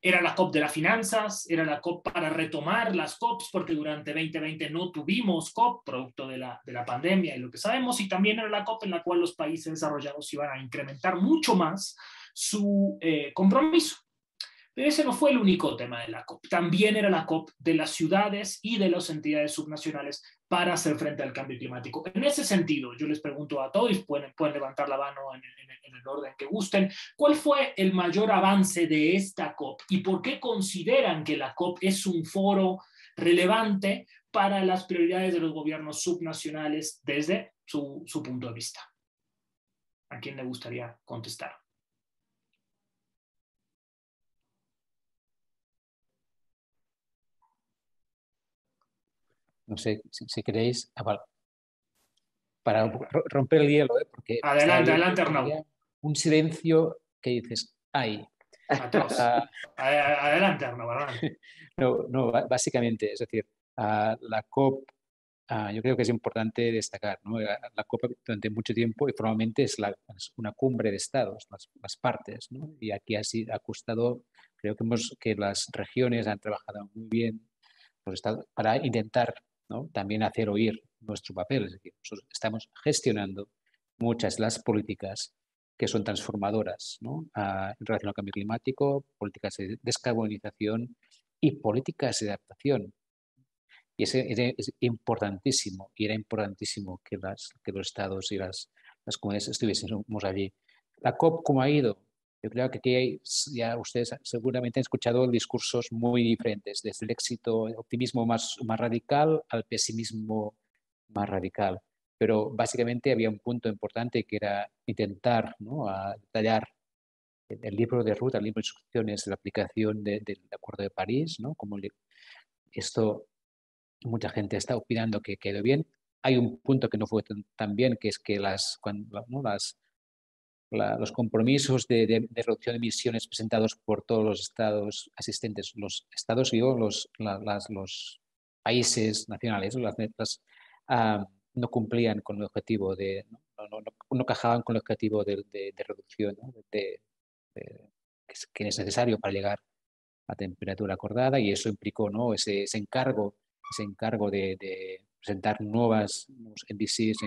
Era la COP de las finanzas, era la COP para retomar las COPs, porque durante 2020 no tuvimos COP, producto de la pandemia y lo que sabemos, y también era la COP en la cual los países desarrollados iban a incrementar mucho más su compromiso. Pero ese no fue el único tema de la COP. También era la COP de las ciudades y de las entidades subnacionales para hacer frente al cambio climático. En ese sentido, yo les pregunto a todos, pueden levantar la mano en el orden que gusten, ¿cuál fue el mayor avance de esta COP y por qué consideran que la COP es un foro relevante para las prioridades de los gobiernos subnacionales desde su punto de vista? ¿A quién le gustaría contestar? No sé si queréis, para romper el hielo, porque adelante, Arnau. Un silencio que dices, ¡ay! Adelante, Arnau. No, básicamente, es decir, la COP, yo creo que es importante destacar, ¿no? La COP durante mucho tiempo y formalmente es una cumbre de estados, las partes, ¿no? Y aquí ha costado, creo que las regiones han trabajado muy bien los estados para intentar, ¿no?, también hacer oír nuestro papel. Es decir, nosotros estamos gestionando muchas de las políticas que son transformadoras, ¿no?, en relación al cambio climático, políticas de descarbonización y políticas de adaptación. Y es importantísimo, y era importantísimo que los estados y las comunidades estuviésemos allí. La COP, ¿cómo ha ido? Yo creo que aquí ya ustedes seguramente han escuchado discursos muy diferentes, desde el optimismo más radical al pesimismo más radical. Pero básicamente había un punto importante que era intentar, ¿no?, detallar el libro de ruta, el libro de instrucciones de la aplicación del Acuerdo de París, ¿no? Como esto, mucha gente está opinando que quedó bien. Hay un punto que no fue tan bien, que es que los compromisos de reducción de emisiones presentados por todos los estados asistentes, los estados y los países nacionales, no cumplían con el objetivo no cajaban con el objetivo de reducción, ¿no?, que es necesario para llegar a la temperatura acordada, y eso implicó, ¿no?, ese encargo de presentar nuevos NDCs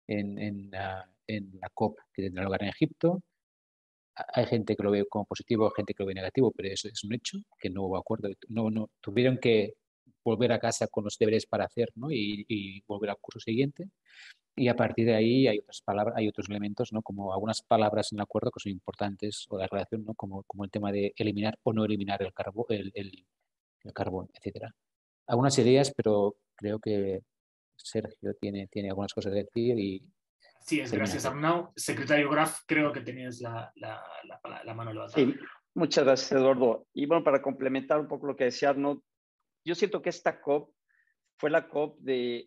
en la COP que tendrá lugar en Egipto. Hay gente que lo ve como positivo, hay gente que lo ve negativo, pero eso es un hecho, que no hubo acuerdo. No tuvieron que volver a casa con los deberes para hacer, ¿no?, y volver al curso siguiente. Y a partir de ahí hay otras palabras, hay otros elementos, ¿no?, como algunas palabras en el acuerdo que son importantes, o la relación, ¿no?, como el tema de eliminar o no eliminar el carbón, etcétera. Algunas ideas, pero creo que Sergio tiene algunas cosas que decir y... Sí, gracias, Arnau. Secretario Graf, creo que tenías la mano levantada. Sí, muchas gracias, Eduardo. Y bueno, para complementar un poco lo que decía Arnau, yo siento que esta COP fue la COP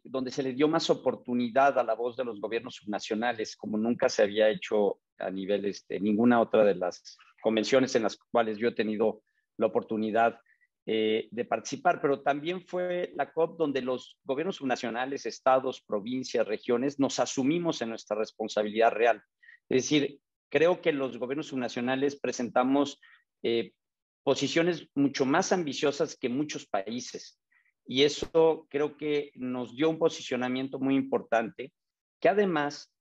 donde se le dio más oportunidad a la voz de los gobiernos subnacionales, como nunca se había hecho a nivel ninguna otra de las convenciones en las cuales yo he tenido la oportunidad de participar, pero también fue la COP donde los gobiernos subnacionales, estados, provincias, regiones, nos asumimos en nuestra responsabilidad real. Es decir, creo que los gobiernos subnacionales presentamos posiciones mucho más ambiciosas que muchos países, y eso creo que nos dio un posicionamiento muy importante, que además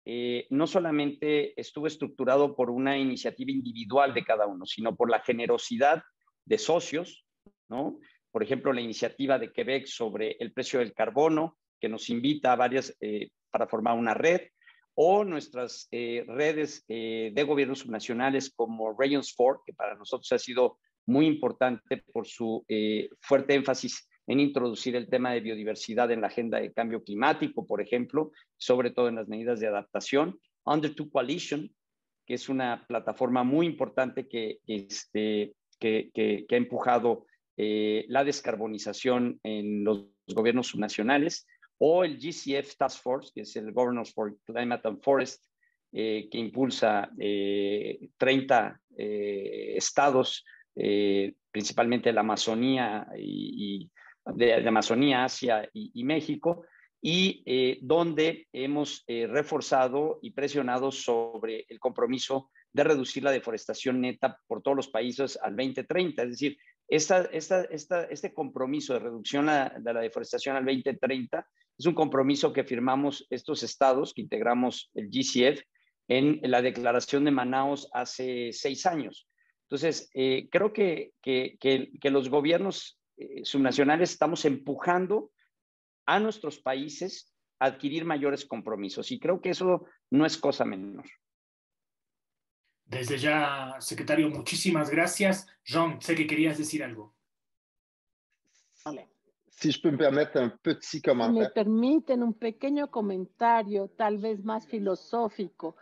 no solamente estuvo estructurado por una iniciativa individual de cada uno, sino por la generosidad de socios, ¿no? Por ejemplo, la iniciativa de Quebec sobre el precio del carbono, que nos invita a varias para formar una red, o nuestras redes de gobiernos subnacionales como Regions 4, que para nosotros ha sido muy importante por su fuerte énfasis en introducir el tema de biodiversidad en la agenda de cambio climático, por ejemplo, sobre todo en las medidas de adaptación. Under Two Coalition, que es una plataforma muy importante que ha empujado la descarbonización en los gobiernos subnacionales, o el GCF Task Force, que es el Governors for Climate and Forest, que impulsa 30 estados, principalmente la Amazonía, de Amazonía, Asia y México, y donde hemos reforzado y presionado sobre el compromiso de reducir la deforestación neta por todos los países al 2030. Es decir, este compromiso de reducción de la deforestación al 2030 es un compromiso que firmamos estos estados, que integramos el GCF, en la declaración de Manaos hace 6 años. Entonces, creo que los gobiernos subnacionales estamos empujando a nuestros países a adquirir mayores compromisos, y creo que eso no es cosa menor. Desde ya, secretario, muchísimas gracias. Jean, sé que querías decir algo. Vale. Si je peux me permettre un petit commentaire. Si me permiten un pequeño comentario, tal vez más filosófico.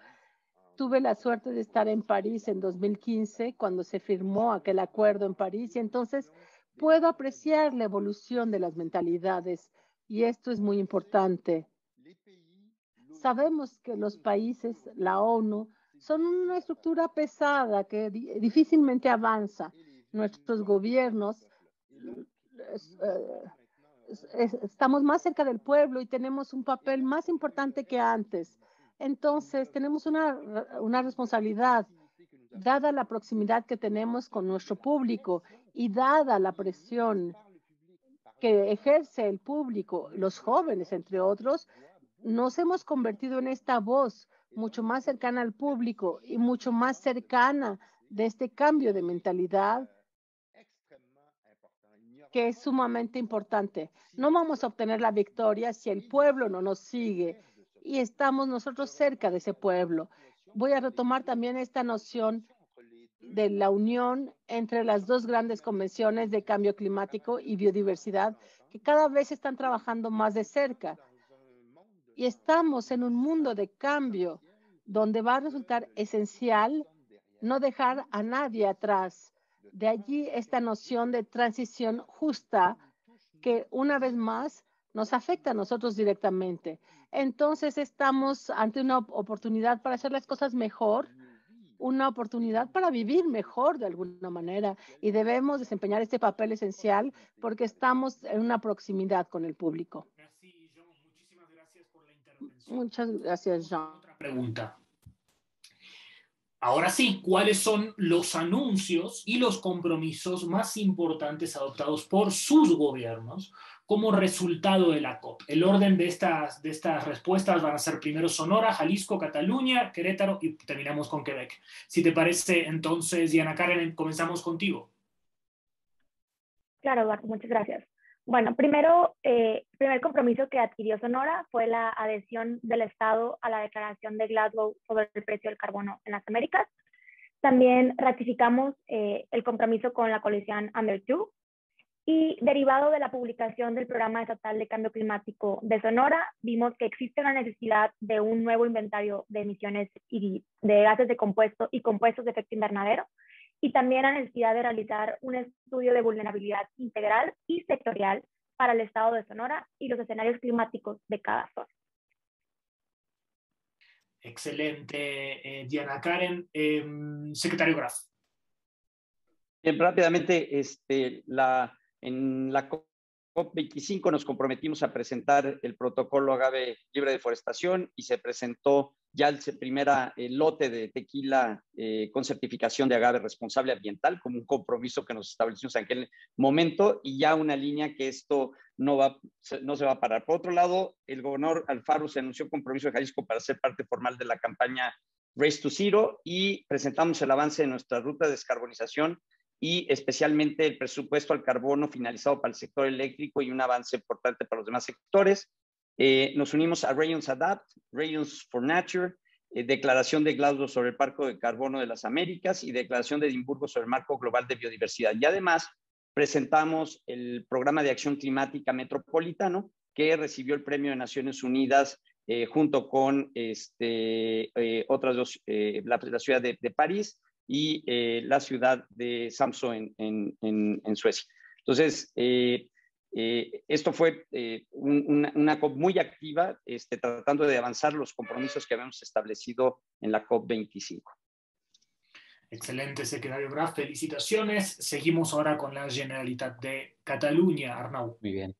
Tuve la suerte de estar en París en 2015, cuando se firmó aquel acuerdo en París, y entonces puedo apreciar la evolución de las mentalidades, y esto es muy importante. Sabemos que los países, la ONU, son una estructura pesada que difícilmente avanza. Nuestros gobiernos estamos más cerca del pueblo y tenemos un papel más importante que antes. Entonces, tenemos una responsabilidad, dada la proximidad que tenemos con nuestro público y dada la presión que ejerce el público, los jóvenes, entre otros. Nos hemos convertido en esta voz mucho más cercana al público y mucho más cercana de este cambio de mentalidad, que es sumamente importante. No vamos a obtener la victoria si el pueblo no nos sigue, y estamos nosotros cerca de ese pueblo. Voy a retomar también esta noción de la unión entre las dos grandes convenciones de cambio climático y biodiversidad, que cada vez están trabajando más de cerca. Y estamos en un mundo de cambio donde va a resultar esencial no dejar a nadie atrás. De allí esta noción de transición justa, que una vez más nos afecta a nosotros directamente. Entonces estamos ante una oportunidad para hacer las cosas mejor, una oportunidad para vivir mejor de alguna manera, y debemos desempeñar este papel esencial porque estamos en una proximidad con el público. Merci, Jean. Muchísimas gracias por la intervención. Muchas gracias, Jean. Otra pregunta. Ahora sí, ¿cuáles son los anuncios y los compromisos más importantes adoptados por sus gobiernos como resultado de la COP? El orden de estas respuestas van a ser primero Sonora, Jalisco, Cataluña, Querétaro y terminamos con Quebec. Si te parece, entonces, Diana Karen, comenzamos contigo. Claro, Eduardo, muchas gracias. Bueno, primero, primer compromiso que adquirió Sonora fue la adhesión del Estado a la Declaración de Glasgow sobre el precio del carbono en las Américas. También ratificamos el compromiso con la coalición Under Two, y derivado de la publicación del Programa Estatal de Cambio Climático de Sonora, vimos que existe la necesidad de un nuevo inventario de emisiones y de gases de compuesto y compuestos de efecto invernadero, y también la necesidad de realizar un estudio de vulnerabilidad integral y sectorial para el estado de Sonora y los escenarios climáticos de cada zona. Excelente, Diana Karen. Secretario Graf. Bien, rápidamente, en la COP25 nos comprometimos a presentar el protocolo agave libre de deforestación, y se presentó ya el primer lote de tequila con certificación de agave responsable ambiental, como un compromiso que nos establecimos en aquel momento, y ya una línea que esto no se va a parar. Por otro lado, el gobernador Alfaro se anunció compromiso de Jalisco para ser parte formal de la campaña Race to Zero, y presentamos el avance de nuestra ruta de descarbonización y especialmente el presupuesto al carbono finalizado para el sector eléctrico y un avance importante para los demás sectores. Nos unimos a Regions Adapt, Regions for Nature, Declaración de Glasgow sobre el Marco de Carbono de las Américas y Declaración de Edimburgo sobre el Marco Global de Biodiversidad. Y además presentamos el Programa de Acción Climática Metropolitano, que recibió el Premio de Naciones Unidas junto con otras dos, la ciudad de París y la ciudad de Samsø en Suecia. Entonces, esto fue una COP muy activa, tratando de avanzar los compromisos que habíamos establecido en la COP25. Excelente, secretario Graf, felicitaciones. Seguimos ahora con la Generalitat de Cataluña, Arnau. Muy bien.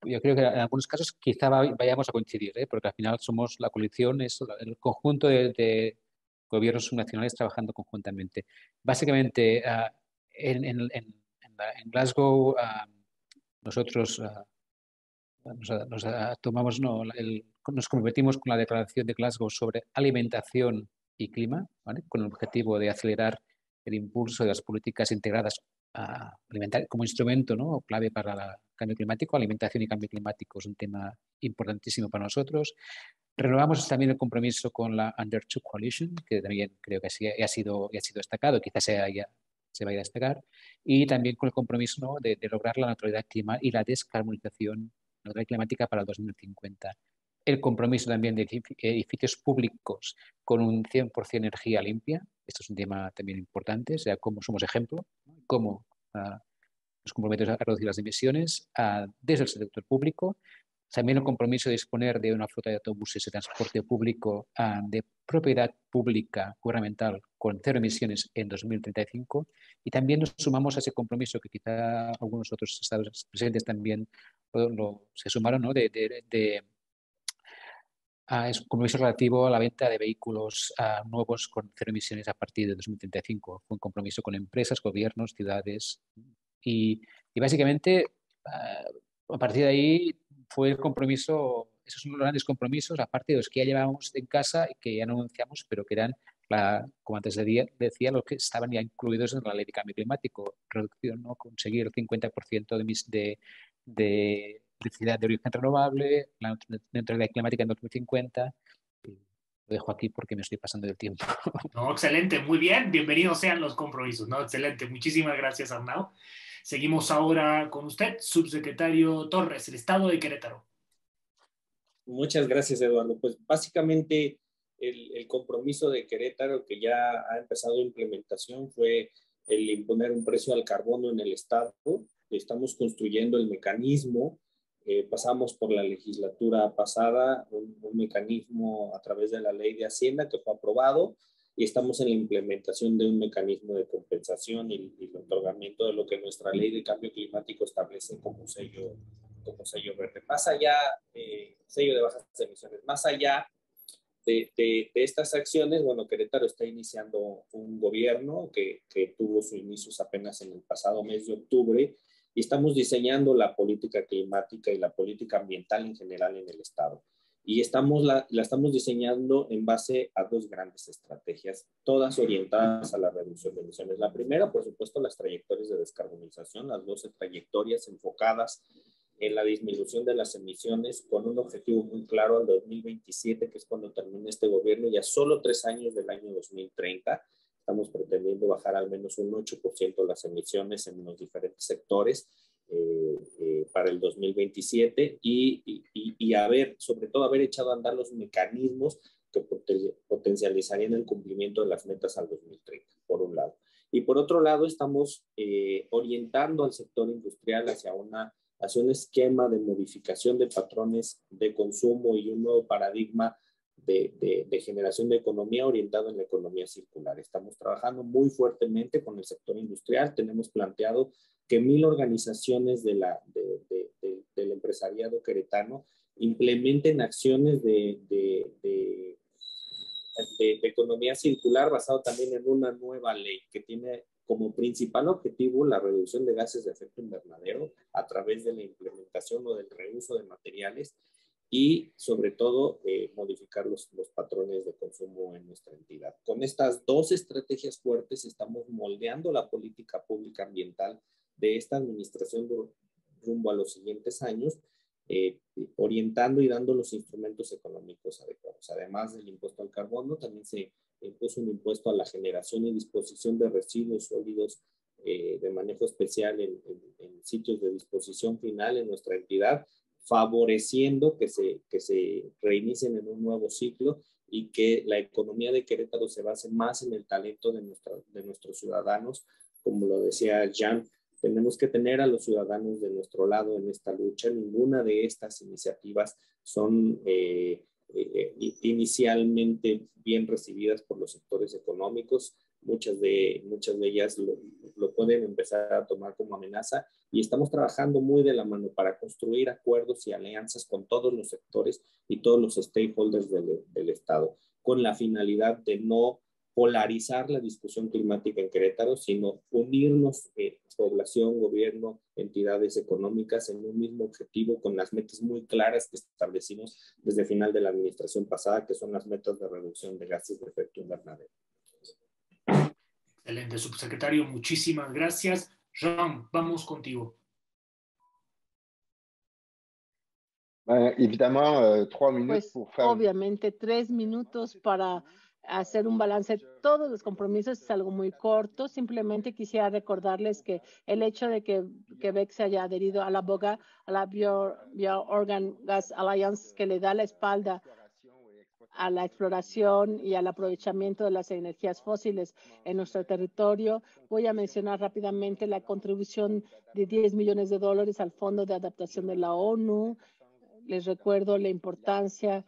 Yo creo que en algunos casos quizá vayamos a coincidir, porque al final somos la coalición, es el conjunto de gobiernos subnacionales trabajando conjuntamente. Básicamente, en Glasgow, nosotros nos comprometimos con la Declaración de Glasgow sobre alimentación y clima, ¿vale? Con el objetivo de acelerar el impulso de las políticas integradas alimentarias como instrumento, ¿no?, clave para el cambio climático. Alimentación y cambio climático es un tema importantísimo para nosotros. Renovamos también el compromiso con la Under 2 Coalition, que también creo que ha sido destacado, quizás se vaya a destacar, y también con el compromiso, ¿no?, de lograr la neutralidad climática y la descarbonización climática para el 2050. El compromiso también de edificios públicos con un 100% energía limpia. Esto es un tema también importante, o sea, cómo somos ejemplo, cómo nos comprometemos a reducir las emisiones desde el sector público. También el compromiso de disponer de una flota de autobuses de transporte público de propiedad pública gubernamental con 0 emisiones en 2035. Y también nos sumamos a ese compromiso que quizá algunos otros estados presentes también se sumaron, ¿no?, es un compromiso relativo a la venta de vehículos nuevos con 0 emisiones a partir de 2035. Fue un compromiso con empresas, gobiernos, ciudades y básicamente a partir de ahí fue el compromiso, esos son los grandes compromisos, aparte de los que ya llevábamos en casa y que ya no anunciamos, pero que eran, como antes decía, los que estaban ya incluidos en la ley de cambio climático, reducción, ¿no?, conseguir el 50% de electricidad de origen renovable, la neutralidad climática en 2050. Lo dejo aquí porque me estoy pasando del tiempo. No, excelente, muy bien. Bienvenidos sean los compromisos, ¿no? Excelente. Muchísimas gracias, Arnau. Seguimos ahora con usted, subsecretario Torres, el Estado de Querétaro. Muchas gracias, Eduardo. Pues básicamente el compromiso de Querétaro, que ya ha empezado implementación, fue el imponer un precio al carbono en el Estado. Estamos construyendo el mecanismo. Pasamos por la legislatura pasada un mecanismo a través de la ley de Hacienda que fue aprobado, y estamos en la implementación de un mecanismo de compensación y el otorgamiento de lo que nuestra ley de cambio climático establece como sello verde. Más allá, sello de bajas emisiones, más allá de estas acciones, bueno, Querétaro está iniciando un gobierno que tuvo sus inicios apenas en el pasado mes de octubre, y estamos diseñando la política climática y la política ambiental en general en el Estado. Y la estamos diseñando en base a 2 grandes estrategias, todas orientadas a la reducción de emisiones. La primera, por supuesto, las trayectorias de descarbonización, las 12 trayectorias enfocadas en la disminución de las emisiones con un objetivo muy claro al 2027, que es cuando termine este gobierno, y a solo 3 años del año 2030. Estamos pretendiendo bajar al menos un 8% las emisiones en los diferentes sectores para el 2027 y sobre todo haber echado a andar los mecanismos que potencializarían el cumplimiento de las metas al 2030, por un lado. Y por otro lado, estamos orientando al sector industrial hacia un esquema de modificación de patrones de consumo y un nuevo paradigma de generación de economía orientado en la economía circular. Estamos trabajando muy fuertemente con el sector industrial. Tenemos planteado que 1000 organizaciones del empresariado queretano implementen acciones de economía circular basado también en una nueva ley que tiene como principal objetivo la reducción de gases de efecto invernadero a través de la implementación o del reuso de materiales y, sobre todo, modificar los patrones de consumo en nuestra entidad. Con estas 2 estrategias fuertes estamos moldeando la política pública ambiental de esta administración rumbo a los siguientes años, orientando y dando los instrumentos económicos adecuados. Además del impuesto al carbono, también se impuso un impuesto a la generación y disposición de residuos sólidos de manejo especial en sitios de disposición final en nuestra entidad, favoreciendo que se reinicien en un nuevo ciclo y que la economía de Querétaro se base más en el talento de nuestros ciudadanos. Como lo decía Jan, tenemos que tener a los ciudadanos de nuestro lado en esta lucha. Ninguna de estas iniciativas son inicialmente bien recibidas por los sectores económicos. Muchas de ellas lo pueden empezar a tomar como amenaza y estamos trabajando muy de la mano para construir acuerdos y alianzas con todos los sectores y todos los stakeholders del Estado, con la finalidad de no polarizar la discusión climática en Querétaro, sino unirnos, población, gobierno, entidades económicas en un mismo objetivo con las metas muy claras que establecimos desde el final de la administración pasada, que son las metas de reducción de gases de efecto invernadero. Excelente, subsecretario, muchísimas gracias. Jean, vamos contigo. Évidemment, 3 minutes Pues pour faire... obviamente 3 minutos para hacer un balance de todos los compromisos es algo muy corto. Simplemente quisiera recordarles que el hecho de que Quebec se haya adherido a la BOGA, a la Bio-Organ Gas Alliance, que le da la espalda a la exploración y al aprovechamiento de las energías fósiles en nuestro territorio. Voy a mencionar rápidamente la contribución de $10 millones al Fondo de Adaptación de la ONU. Les recuerdo la importancia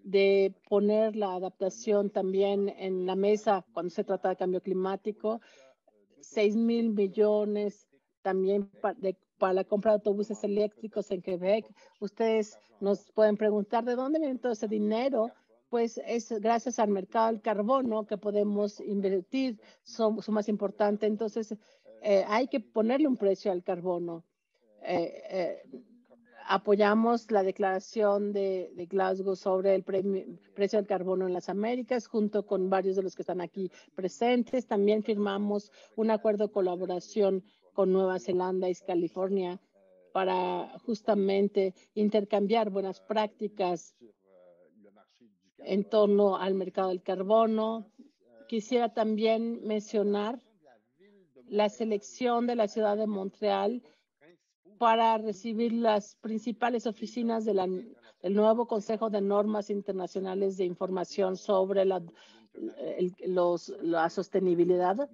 de poner la adaptación también en la mesa cuando se trata de cambio climático. 6,000 millones también para la compra de autobuses eléctricos en Quebec. Ustedes nos pueden preguntar de dónde viene todo ese dinero. Pues es gracias al mercado del carbono que podemos invertir su más importante. Entonces, hay que ponerle un precio al carbono. Apoyamos la declaración de Glasgow sobre el precio del carbono en las Américas, junto con varios de los que están aquí presentes. También firmamos un acuerdo de colaboración con Nueva Zelanda y California para justamente intercambiar buenas prácticas en torno al mercado del carbono. Quisiera también mencionar la selección de la ciudad de Montreal para recibir las principales oficinas del nuevo Consejo de Normas Internacionales de Información sobre la sostenibilidad,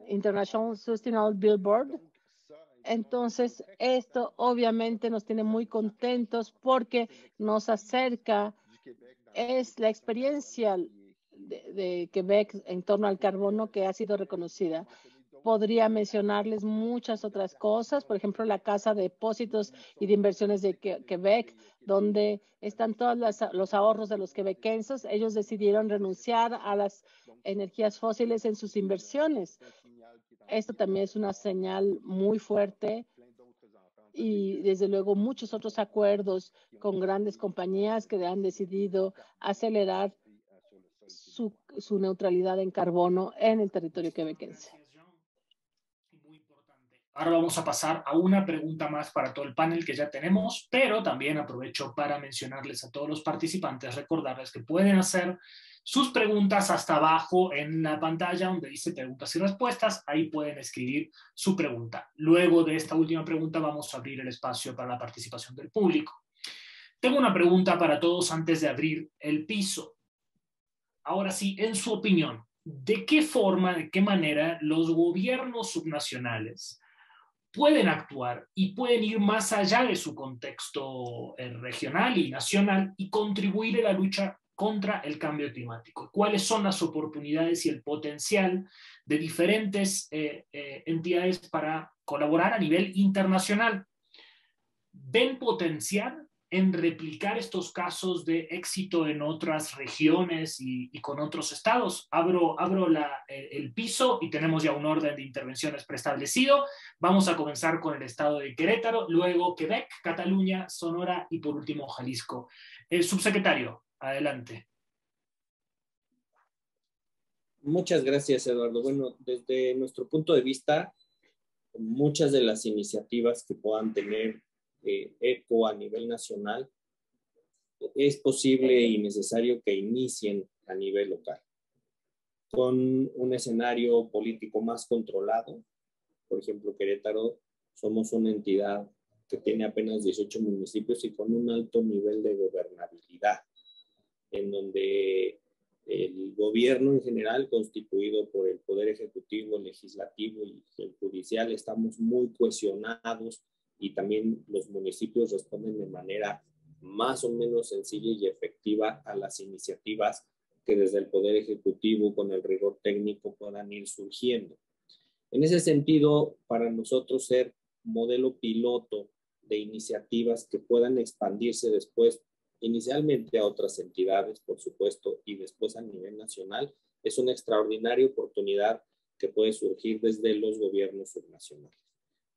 International Sustainable Billboard. Entonces, esto obviamente nos tiene muy contentos porque nos acerca, es la experiencia de Quebec en torno al carbono que ha sido reconocida. Podría mencionarles muchas otras cosas, por ejemplo, la Casa de Depósitos y de Inversiones de Quebec, donde están todos los ahorros de los quebequenses. Ellos decidieron renunciar a las energías fósiles en sus inversiones. Esto también es una señal muy fuerte y, desde luego, muchos otros acuerdos con grandes compañías que han decidido acelerar su neutralidad en carbono en el territorio quebequense. Ahora vamos a pasar a una pregunta más para todo el panel que ya tenemos, pero también aprovecho para mencionarles a todos los participantes, recordarles que pueden hacer sus preguntas hasta abajo en la pantalla donde dice preguntas y respuestas. Ahí pueden escribir su pregunta. Luego de esta última pregunta vamos a abrir el espacio para la participación del público. Tengo una pregunta para todos antes de abrir el piso. Ahora sí, en su opinión, ¿de qué forma, de qué manera los gobiernos subnacionales pueden actuar y pueden ir más allá de su contexto regional y nacional y contribuir a la lucha contra el cambio climático? ¿Cuáles son las oportunidades y el potencial de diferentes entidades para colaborar a nivel internacional? ¿Ven potencial en replicar estos casos de éxito en otras regiones y con otros estados? Abro el piso y tenemos ya un orden de intervenciones preestablecido. Vamos a comenzar con el estado de Querétaro, luego Quebec, Cataluña, Sonora y por último Jalisco. Subsecretario, adelante. Muchas gracias, Eduardo. Bueno, desde nuestro punto de vista, muchas de las iniciativas que puedan tener eco a nivel nacional, es posible y necesario que inicien a nivel local, con un escenario político más controlado. Por ejemplo, Querétaro, somos una entidad que tiene apenas 18 municipios y con un alto nivel de gobernabilidad, en donde el gobierno en general, constituido por el Poder Ejecutivo, el Legislativo y el Judicial, estamos muy cohesionados, y también los municipios responden de manera más o menos sencilla y efectiva a las iniciativas que desde el Poder Ejecutivo, con el rigor técnico, puedan ir surgiendo. En ese sentido, para nosotros ser modelo piloto de iniciativas que puedan expandirse después, inicialmente a otras entidades, por supuesto, y después a nivel nacional, es una extraordinaria oportunidad que puede surgir desde los gobiernos subnacionales.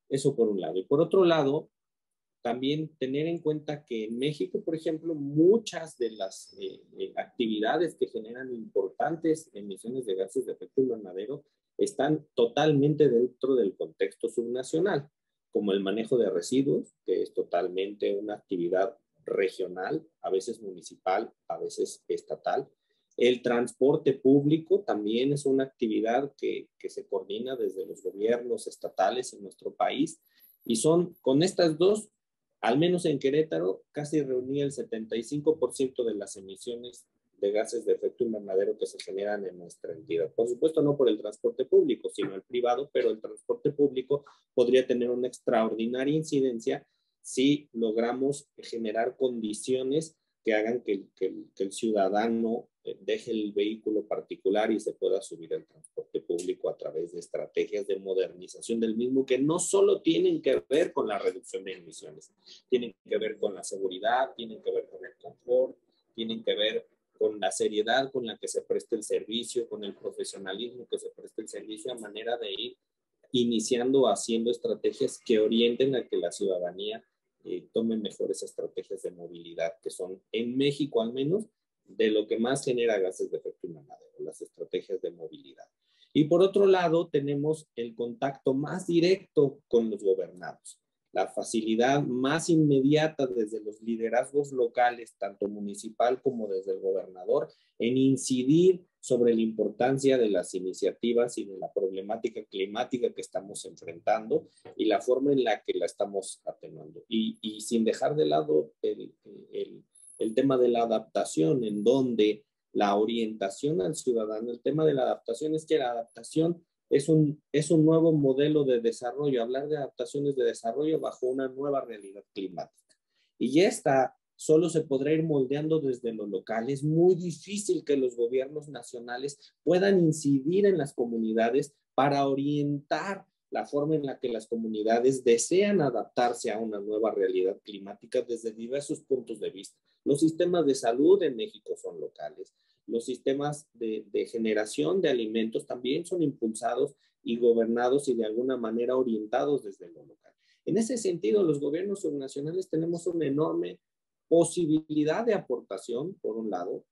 Eso por un lado. Y por otro lado, también tener en cuenta que en México, por ejemplo, muchas de las actividades que generan importantes emisiones de gases de efecto invernadero están totalmente dentro del contexto subnacional, como el manejo de residuos, que es totalmente una actividad regional, a veces municipal, a veces estatal. El transporte público también es una actividad que se coordina desde los gobiernos estatales en nuestro país, y son con estas dos, al menos en Querétaro, casi reunía el 75% de las emisiones de gases de efecto invernadero que se generan en nuestra entidad. Por supuesto, no por el transporte público, sino el privado, pero el transporte público podría tener una extraordinaria incidencia si logramos generar condiciones que hagan que el ciudadano deje el vehículo particular y se pueda subir al transporte público a través de estrategias de modernización del mismo, que no solo tienen que ver con la reducción de emisiones, tienen que ver con la seguridad, tienen que ver con el confort, tienen que ver con la seriedad con la que se presta el servicio, con el profesionalismo que se presta el servicio, a manera de ir iniciando, haciendo estrategias que orienten a que la ciudadanía tome mejores estrategias de movilidad, que son, en México al menos, de lo que más genera gases de efecto invernadero, las estrategias de movilidad. Y por otro lado, tenemos el contacto más directo con los gobernados, la facilidad más inmediata desde los liderazgos locales, tanto municipal como desde el gobernador, en incidir sobre la importancia de las iniciativas y de la problemática climática que estamos enfrentando y la forma en la que la estamos atenuando. Y sin dejar de lado el tema de la adaptación, en donde la orientación al ciudadano, el tema de la adaptación es que la adaptación es un nuevo modelo de desarrollo, hablar de adaptaciones de desarrollo bajo una nueva realidad climática. Y esta solo se podrá ir moldeando desde lo local. Es muy difícil que los gobiernos nacionales puedan incidir en las comunidades para orientar la forma en la que las comunidades desean adaptarse a una nueva realidad climática desde diversos puntos de vista. Los sistemas de salud en México son locales. Los sistemas de generación de alimentos también son impulsados y gobernados y de alguna manera orientados desde lo local. En ese sentido, los gobiernos subnacionales tenemos una enorme posibilidad de aportación, por un lado,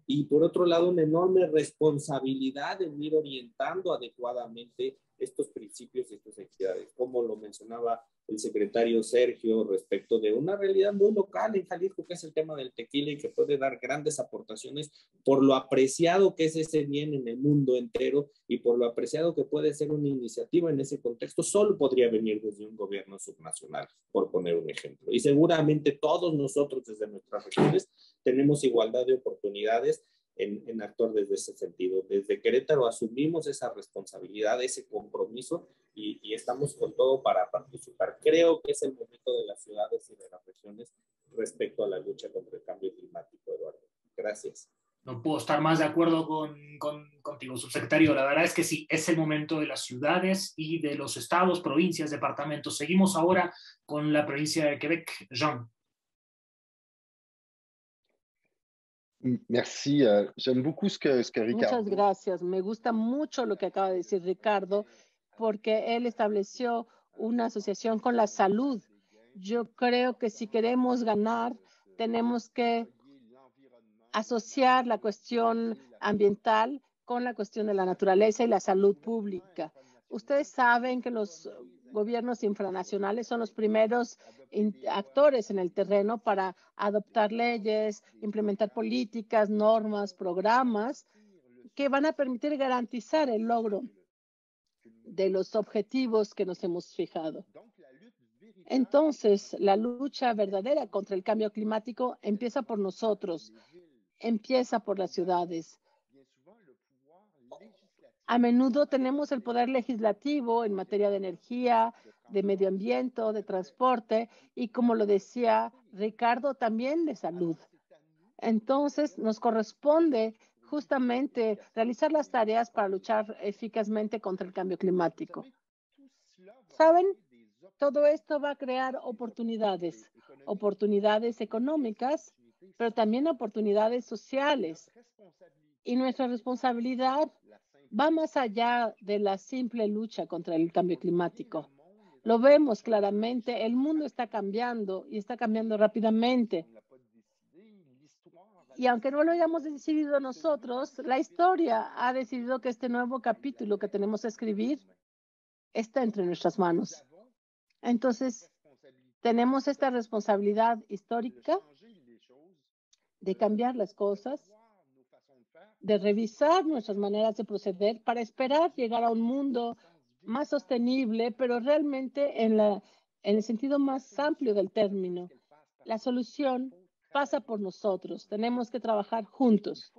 y por otro lado, una enorme responsabilidad en ir orientando adecuadamente estos principios y estas entidades, como lo mencionaba el secretario Sergio, respecto de una realidad muy local en Jalisco, que es el tema del tequila, y que puede dar grandes aportaciones por lo apreciado que es ese bien en el mundo entero y por lo apreciado que puede ser una iniciativa en ese contexto. Solo podría venir desde un gobierno subnacional, por poner un ejemplo. Y seguramente todos nosotros desde nuestras regiones tenemos igualdad de oportunidades en actuar desde ese sentido. Desde Querétaro asumimos esa responsabilidad, ese compromiso, y estamos con todo para participar. Creo que es el momento de las ciudades y de las regiones respecto a la lucha contra el cambio climático, Eduardo. Gracias. No puedo estar más de acuerdo contigo, subsecretario. La verdad es que sí, es el momento de las ciudades y de los estados, provincias, departamentos. Seguimos ahora con la provincia de Quebec. Jean. Merci. J'aime beaucoup ce que Ricardo. Muchas gracias. Me gusta mucho lo que acaba de decir Ricardo, porque él estableció una asociación con la salud. Yo creo que si queremos ganar, tenemos que asociar la cuestión ambiental con la cuestión de la naturaleza y la salud pública. Ustedes saben que los gobiernos infranacionales son los primeros actores en el terreno para adoptar leyes, implementar políticas, normas, programas que van a permitir garantizar el logro de los objetivos que nos hemos fijado. Entonces, la lucha verdadera contra el cambio climático empieza por nosotros, empieza por las ciudades. A menudo tenemos el poder legislativo en materia de energía, de medio ambiente, de transporte y, como lo decía Ricardo, también de salud. Entonces, nos corresponde justamente realizar las tareas para luchar eficazmente contra el cambio climático. ¿Saben? Todo esto va a crear oportunidades económicas, pero también oportunidades sociales. Y nuestra responsabilidad va más allá de la simple lucha contra el cambio climático. Lo vemos claramente, el mundo está cambiando y está cambiando rápidamente. Y aunque no lo hayamos decidido nosotros, la historia ha decidido que este nuevo capítulo que tenemos que escribir está entre nuestras manos. Entonces, tenemos esta responsabilidad histórica de cambiar las cosas, de revisar nuestras maneras de proceder para esperar llegar a un mundo más sostenible, pero realmente en el sentido más amplio del término. La solución pasa por nosotros. Tenemos que trabajar juntos.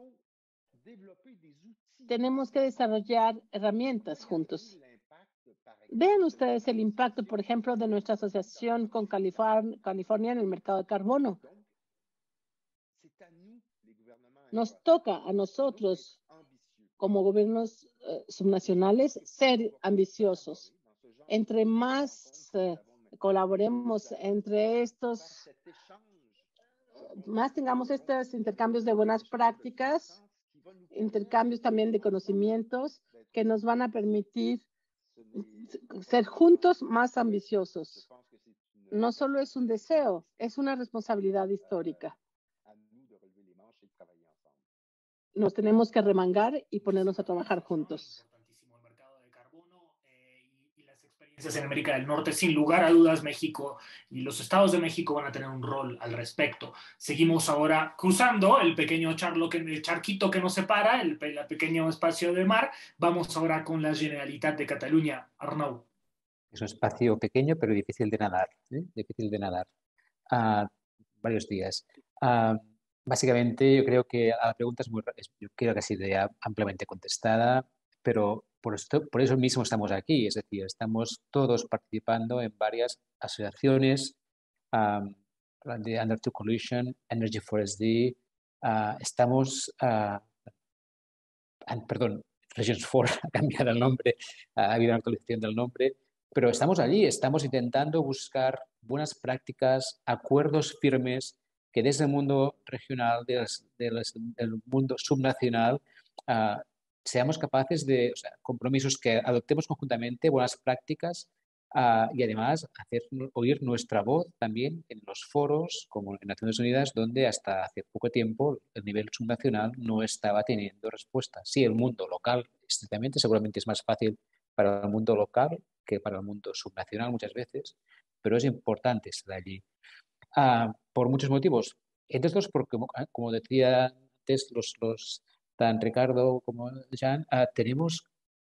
Tenemos que desarrollar herramientas juntos. Vean ustedes el impacto, por ejemplo, de nuestra asociación con California en el mercado de carbono. Nos toca a nosotros, como gobiernos subnacionales, ser ambiciosos. Entre más colaboremos entre estos, más tengamos estos intercambios de buenas prácticas, intercambios también de conocimientos que nos van a permitir ser juntos más ambiciosos. No solo es un deseo, es una responsabilidad histórica. Nos tenemos que remangar y ponernos a trabajar juntos. Importantísimo el mercado de carbono y las experiencias en América del Norte. Sin lugar a dudas, México y los estados de México van a tener un rol al respecto. Seguimos ahora cruzando el pequeño charquito que nos separa, el pequeño espacio de mar. Vamos ahora con la Generalitat de Cataluña. Arnau. Es un espacio pequeño, pero difícil de nadar. Difícil de nadar. Varios días. Básicamente, yo creo que la pregunta yo creo que ha sido ya ampliamente contestada, pero por eso mismo estamos aquí. Es decir, estamos todos participando en varias asociaciones de Under Two Coalition, Energy for SD. Estamos, perdón, Regions 4 ha cambiado el nombre, ha habido una actualización del nombre, pero estamos allí, estamos intentando buscar buenas prácticas, acuerdos firmes que desde el mundo regional, del mundo subnacional, seamos capaces de, compromisos que adoptemos conjuntamente, buenas prácticas y además hacer oír nuestra voz también en los foros como en Naciones Unidas, donde hasta hace poco tiempo el nivel subnacional no estaba teniendo respuesta. Sí, el mundo local, estrictamente, seguramente es más fácil para el mundo local que para el mundo subnacional muchas veces, pero es importante estar allí. Por muchos motivos. Entre otros, porque, como decía antes, tan Ricardo como Jan, tenemos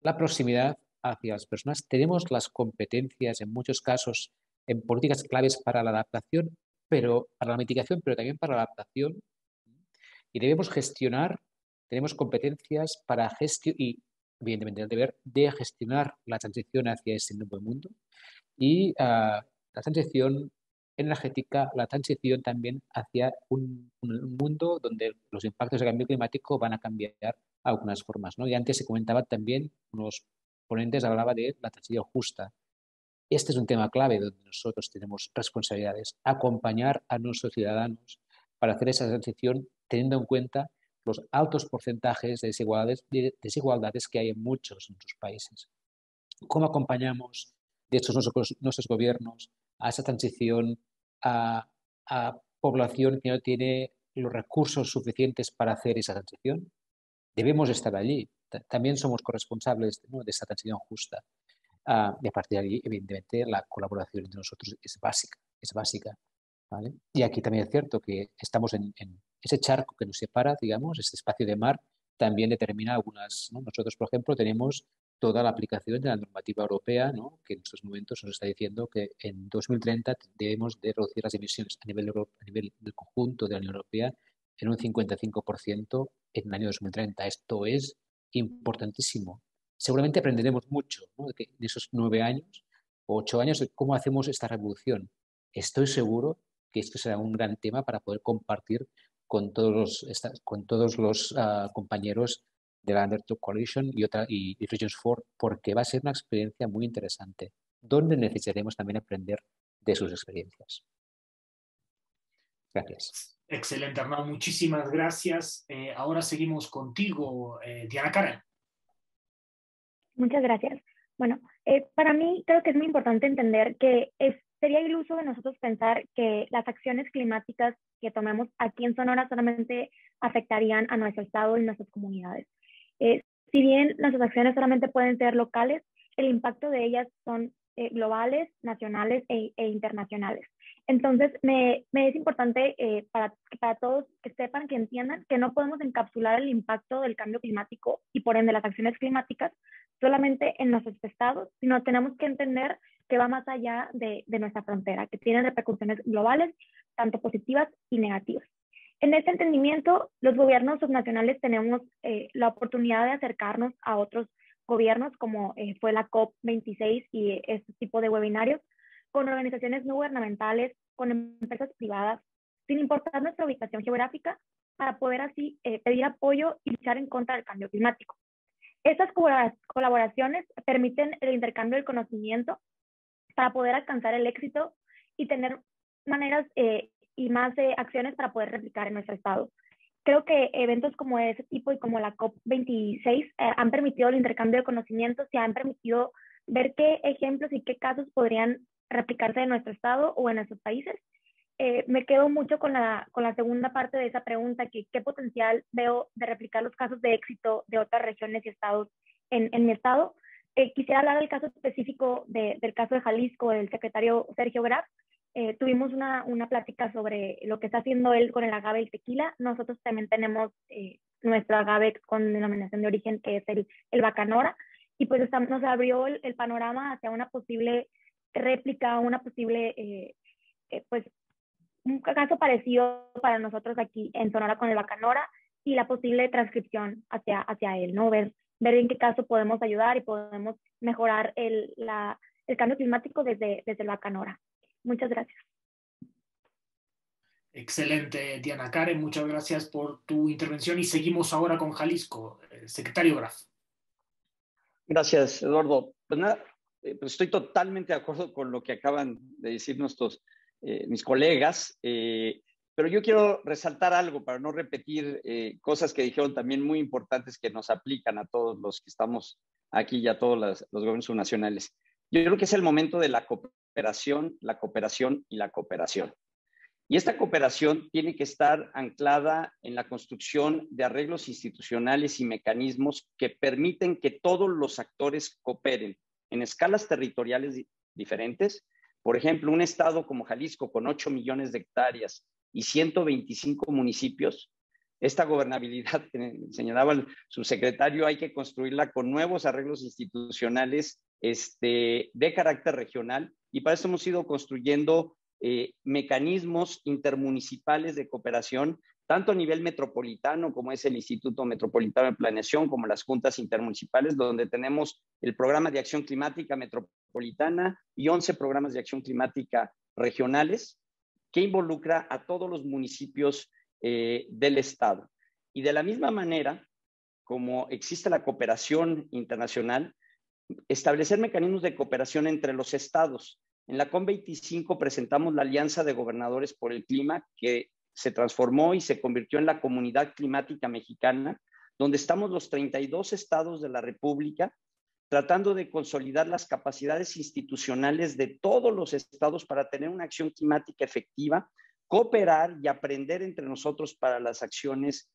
la proximidad hacia las personas, tenemos las competencias en muchos casos en políticas claves para la adaptación, para la mitigación, pero también para la adaptación. Y debemos gestionar, tenemos competencias para gestionar y, evidentemente, el deber de gestionar la transición hacia ese nuevo mundo y la transición energética, la transición también hacia un mundo donde los impactos del cambio climático van a cambiar algunas formas, ¿no? Y antes se comentaba también, unos ponentes hablaba de la transición justa. Este es un tema clave donde nosotros tenemos responsabilidades, acompañar a nuestros ciudadanos para hacer esa transición teniendo en cuenta los altos porcentajes de desigualdades que hay en muchos países. ¿Cómo acompañamos de hecho nuestros gobiernos a esa transición a población que no tiene los recursos suficientes para hacer esa transición? Debemos estar allí. También somos corresponsables, ¿no?, de esa transición justa. Y a partir de ahí, evidentemente, la colaboración entre nosotros es básica, ¿vale? Y aquí también es cierto que estamos en ese charco que nos separa, digamos, ese espacio de mar, también determina algunas, ¿no? Nosotros, por ejemplo, tenemos toda la aplicación de la normativa europea, ¿no? Que en estos momentos nos está diciendo que en 2030 debemos de reducir las emisiones a nivel del conjunto de la Unión Europea en un 55% en el año 2030. Esto es importantísimo. Seguramente aprenderemos mucho, ¿no? De esos 9 años o 8 años de cómo hacemos esta revolución. Estoy seguro que esto será un gran tema para poder compartir con todos los compañeros de la Undertone Coalition y Regions 4, porque va a ser una experiencia muy interesante, donde necesitaremos también aprender de sus experiencias. Gracias. Excelente, Arnau. Muchísimas gracias. Ahora seguimos contigo, Diana Karen. Muchas gracias. Bueno, para mí creo que es muy importante entender que sería iluso de nosotros pensar que las acciones climáticas que tomemos aquí en Sonora solamente afectarían a nuestro estado y nuestras comunidades. Si bien nuestras acciones solamente pueden ser locales, el impacto de ellas son globales, nacionales e internacionales. Entonces, me es importante para todos que sepan, que entiendan que no podemos encapsular el impacto del cambio climático y por ende las acciones climáticas solamente en nuestros estados, sino tenemos que entender que va más allá de nuestra frontera, que tienen repercusiones globales, tanto positivas y negativas. En este entendimiento, los gobiernos subnacionales tenemos la oportunidad de acercarnos a otros gobiernos, como fue la COP26 y este tipo de webinarios, con organizaciones no gubernamentales, con empresas privadas, sin importar nuestra ubicación geográfica, para poder así pedir apoyo y luchar en contra del cambio climático. Estas colaboraciones permiten el intercambio del conocimiento para poder alcanzar el éxito y tener maneras y más acciones para poder replicar en nuestro estado. Creo que eventos como ese tipo y como la COP26 han permitido el intercambio de conocimientos y han permitido ver qué ejemplos y qué casos podrían replicarse en nuestro estado o en nuestros países. Me quedo mucho con la segunda parte de esa pregunta, que qué potencial veo de replicar los casos de éxito de otras regiones y estados en mi estado. Quisiera hablar del caso específico del caso de Jalisco, del secretario Sergio Graf. Tuvimos una plática sobre lo que está haciendo él con el agave y el tequila. Nosotros también tenemos nuestro agave con denominación de origen, que es el bacanora, y pues nos abrió el panorama hacia una posible réplica, una posible, pues, un caso parecido para nosotros aquí en Sonora con el bacanora y la posible transcripción hacia él, ¿no? Ver en qué caso podemos ayudar y podemos mejorar el cambio climático desde el bacanora. Muchas gracias. Excelente, Diana Karen. Muchas gracias por tu intervención y seguimos ahora con Jalisco. Secretario Graf. Gracias, Eduardo. Pues nada, pues estoy totalmente de acuerdo con lo que acaban de decir mis colegas, pero yo quiero resaltar algo para no repetir cosas que dijeron también muy importantes que nos aplican a todos los que estamos aquí y a todos los gobiernos subnacionales. Yo creo que es el momento de la cooperación y la cooperación. Y esta cooperación tiene que estar anclada en la construcción de arreglos institucionales y mecanismos que permiten que todos los actores cooperen en escalas territoriales diferentes. Por ejemplo, un estado como Jalisco, con 8 millones de hectáreas y 125 municipios, esta gobernabilidad que señalaba el subsecretario hay que construirla con nuevos arreglos institucionales de carácter regional, y para eso hemos ido construyendo mecanismos intermunicipales de cooperación, tanto a nivel metropolitano, como es el Instituto Metropolitano de Planeación, como las juntas intermunicipales, donde tenemos el programa de acción climática metropolitana y 11 programas de acción climática regionales, que involucra a todos los municipios del estado. Y de la misma manera, como existe la cooperación internacional, establecer mecanismos de cooperación entre los estados. En la COP25 presentamos la Alianza de Gobernadores por el Clima, que se transformó y se convirtió en la Comunidad Climática Mexicana, donde estamos los 32 estados de la República, tratando de consolidar las capacidades institucionales de todos los estados para tener una acción climática efectiva, cooperar y aprender entre nosotros para las acciones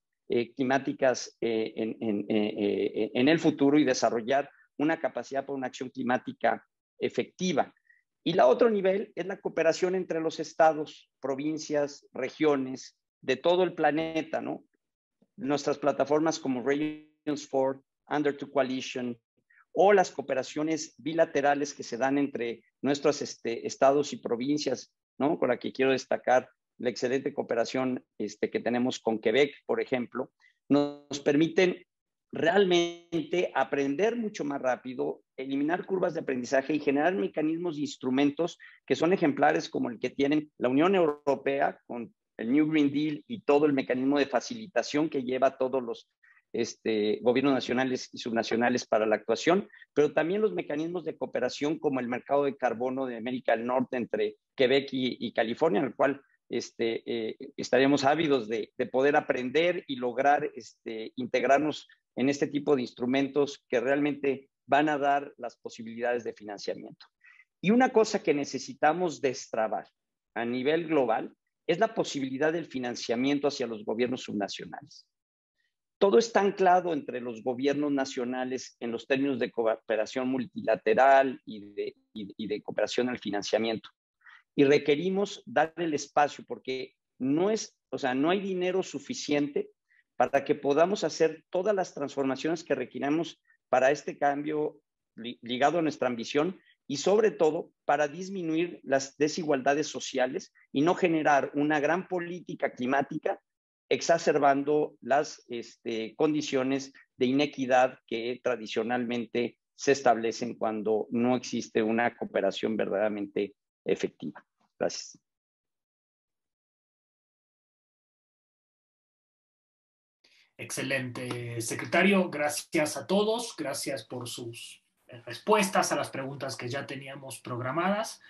climáticas en el futuro y desarrollar una capacidad para una acción climática efectiva. Y la otro nivel es la cooperación entre los estados, provincias, regiones, de todo el planeta, ¿no? Nuestras plataformas como Regions for, Under Two Coalition, o las cooperaciones bilaterales que se dan entre nuestros estados y provincias, ¿no? Con la que quiero destacar la excelente cooperación que tenemos con Quebec, por ejemplo, nos permiten realmente aprender mucho más rápido, eliminar curvas de aprendizaje y generar mecanismos e instrumentos que son ejemplares como el que tienen la Unión Europea con el New Green Deal y todo el mecanismo de facilitación que lleva a todos los gobiernos nacionales y subnacionales para la actuación, pero también los mecanismos de cooperación como el mercado de carbono de América del Norte entre Quebec y California, en el cual estaríamos ávidos de poder aprender y lograr integrarnos en este tipo de instrumentos que realmente van a dar las posibilidades de financiamiento. Y una cosa que necesitamos destrabar a nivel global es la posibilidad del financiamiento hacia los gobiernos subnacionales. Todo está anclado entre los gobiernos nacionales en los términos de cooperación multilateral y de cooperación al financiamiento. Y requerimos dar el espacio porque no hay dinero suficiente para que podamos hacer todas las transformaciones que requiramos para este cambio ligado a nuestra ambición y sobre todo para disminuir las desigualdades sociales y no generar una gran política climática exacerbando las condiciones de inequidad que tradicionalmente se establecen cuando no existe una cooperación verdaderamente efectiva. Gracias. Excelente, secretario. Gracias a todos. Gracias por sus respuestas a las preguntas que ya teníamos programadas.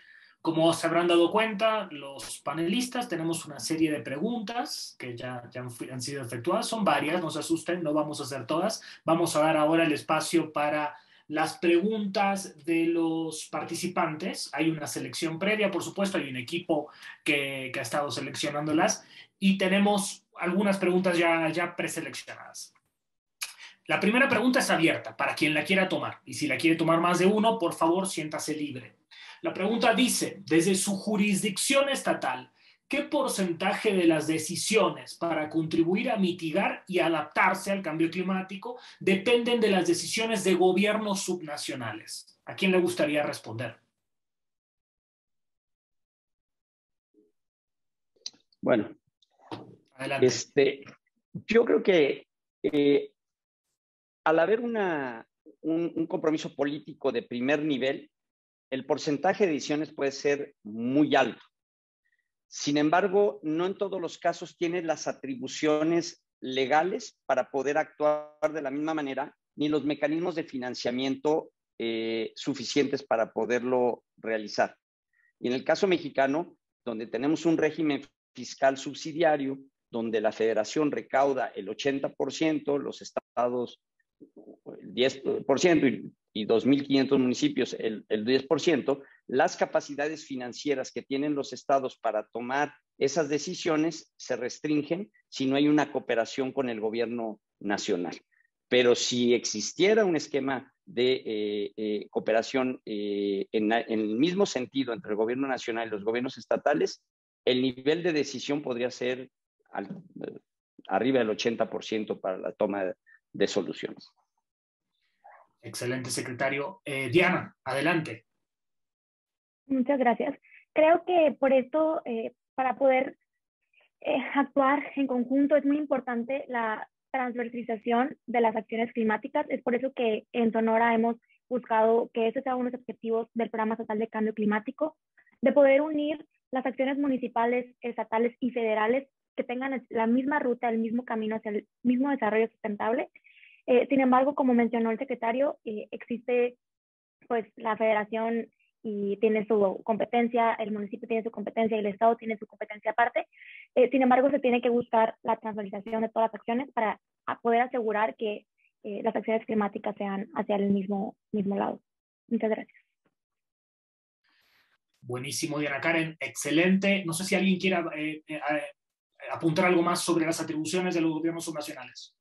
Como se habrán dado cuenta, los panelistas tenemos una serie de preguntas que ya han sido efectuadas. Son varias, no se asusten, no vamos a hacer todas. Vamos a dar ahora el espacio para las preguntas de los participantes. Hay una selección previa, por supuesto, hay un equipo que ha estado seleccionándolas y tenemos algunas preguntas ya preseleccionadas. La primera pregunta es abierta para quien la quiera tomar y si la quiere tomar más de uno, por favor, siéntase libre. La pregunta dice, desde su jurisdicción estatal, ¿qué porcentaje de las decisiones para contribuir a mitigar y adaptarse al cambio climático dependen de las decisiones de gobiernos subnacionales? ¿A quién le gustaría responder? Bueno, adelante. Yo creo que al haber un compromiso político de primer nivel, el porcentaje de decisiones puede ser muy alto. Sin embargo, no en todos los casos tiene las atribuciones legales para poder actuar de la misma manera, ni los mecanismos de financiamiento suficientes para poderlo realizar. Y en el caso mexicano, donde tenemos un régimen fiscal subsidiario, donde la federación recauda el 80%, los estados el 10% y 2.500 municipios el 10%, las capacidades financieras que tienen los estados para tomar esas decisiones se restringen si no hay una cooperación con el gobierno nacional. Pero si existiera un esquema de cooperación en el mismo sentido entre el gobierno nacional y los gobiernos estatales, el nivel de decisión podría ser arriba del 80% para la toma de soluciones. Excelente, secretario. Diana, adelante. Muchas gracias. Creo que por esto, para poder actuar en conjunto, es muy importante la transversalización de las acciones climáticas. Es por eso que en Sonora hemos buscado que ese sea uno de los objetivos del Programa Estatal de Cambio Climático, de poder unir las acciones municipales, estatales y federales que tengan la misma ruta, el mismo camino hacia el mismo desarrollo sustentable. Sin embargo, como mencionó el secretario, existe pues la federación y tiene su competencia, el municipio tiene su competencia y el estado tiene su competencia aparte. Sin embargo, se tiene que buscar la transversalización de todas las acciones para poder asegurar que las acciones climáticas sean hacia el mismo lado. Muchas gracias. Buenísimo, Diana Karen, excelente. No sé si alguien quiera apuntar algo más sobre las atribuciones de los gobiernos subnacionales.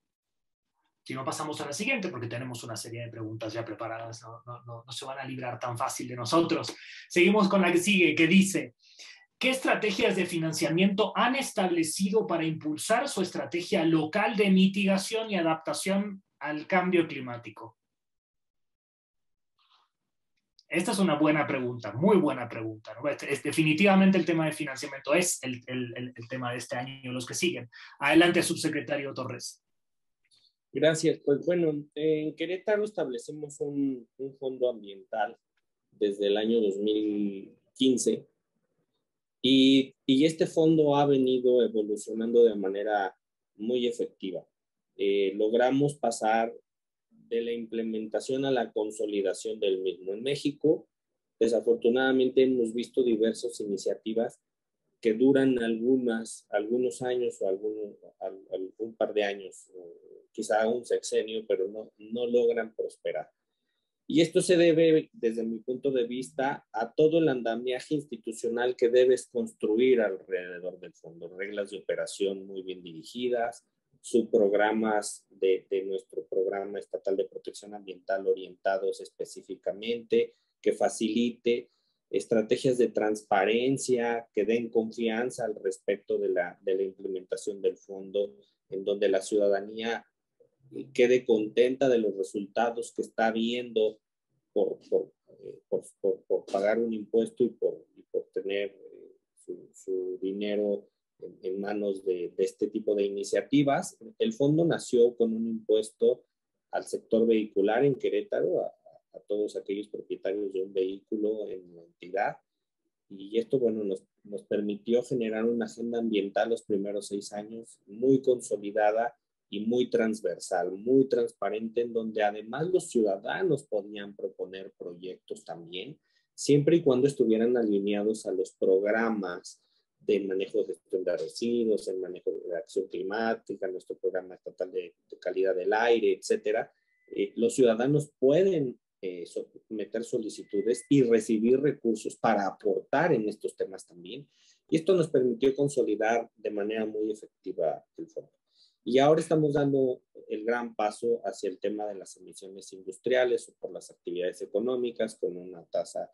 Si no, pasamos a la siguiente, porque tenemos una serie de preguntas ya preparadas, no se van a librar tan fácil de nosotros. Seguimos con la que sigue, que dice: ¿qué estrategias de financiamiento han establecido para impulsar su estrategia local de mitigación y adaptación al cambio climático? Esta es una buena pregunta, muy buena pregunta, ¿no? Definitivamente el tema de financiamiento es el tema de este año y los que siguen. Adelante, subsecretario Torres. Gracias. Pues bueno, en Querétaro establecimos un fondo ambiental desde el año 2015 y este fondo ha venido evolucionando de manera muy efectiva. Logramos pasar de la implementación a la consolidación del mismo. En México, desafortunadamente, hemos visto diversas iniciativas que duran algunos años o algún par de años, quizá un sexenio, pero no logran prosperar. Y esto se debe, desde mi punto de vista, a todo el andamiaje institucional que debes construir alrededor del fondo. Reglas de operación muy bien dirigidas, subprogramas de nuestro programa estatal de protección ambiental orientados específicamente, que facilite estrategias de transparencia, que den confianza al respecto de la implementación del fondo, en donde la ciudadanía quede contenta de los resultados que está viendo por pagar un impuesto y por tener su dinero en manos de este tipo de iniciativas. El fondo nació con un impuesto al sector vehicular en Querétaro, a todos aquellos propietarios de un vehículo en la entidad, y esto, bueno, nos permitió generar una agenda ambiental los primeros 6 años muy consolidada y muy transversal, muy transparente, en donde además los ciudadanos podían proponer proyectos también, siempre y cuando estuvieran alineados a los programas de manejo de gestión de residuos, el manejo de acción climática, nuestro programa estatal de calidad del aire, etcétera. Los ciudadanos pueden meter solicitudes y recibir recursos para aportar en estos temas también. Y esto nos permitió consolidar de manera muy efectiva el fondo. Y ahora estamos dando el gran paso hacia el tema de las emisiones industriales o por las actividades económicas, con una tasa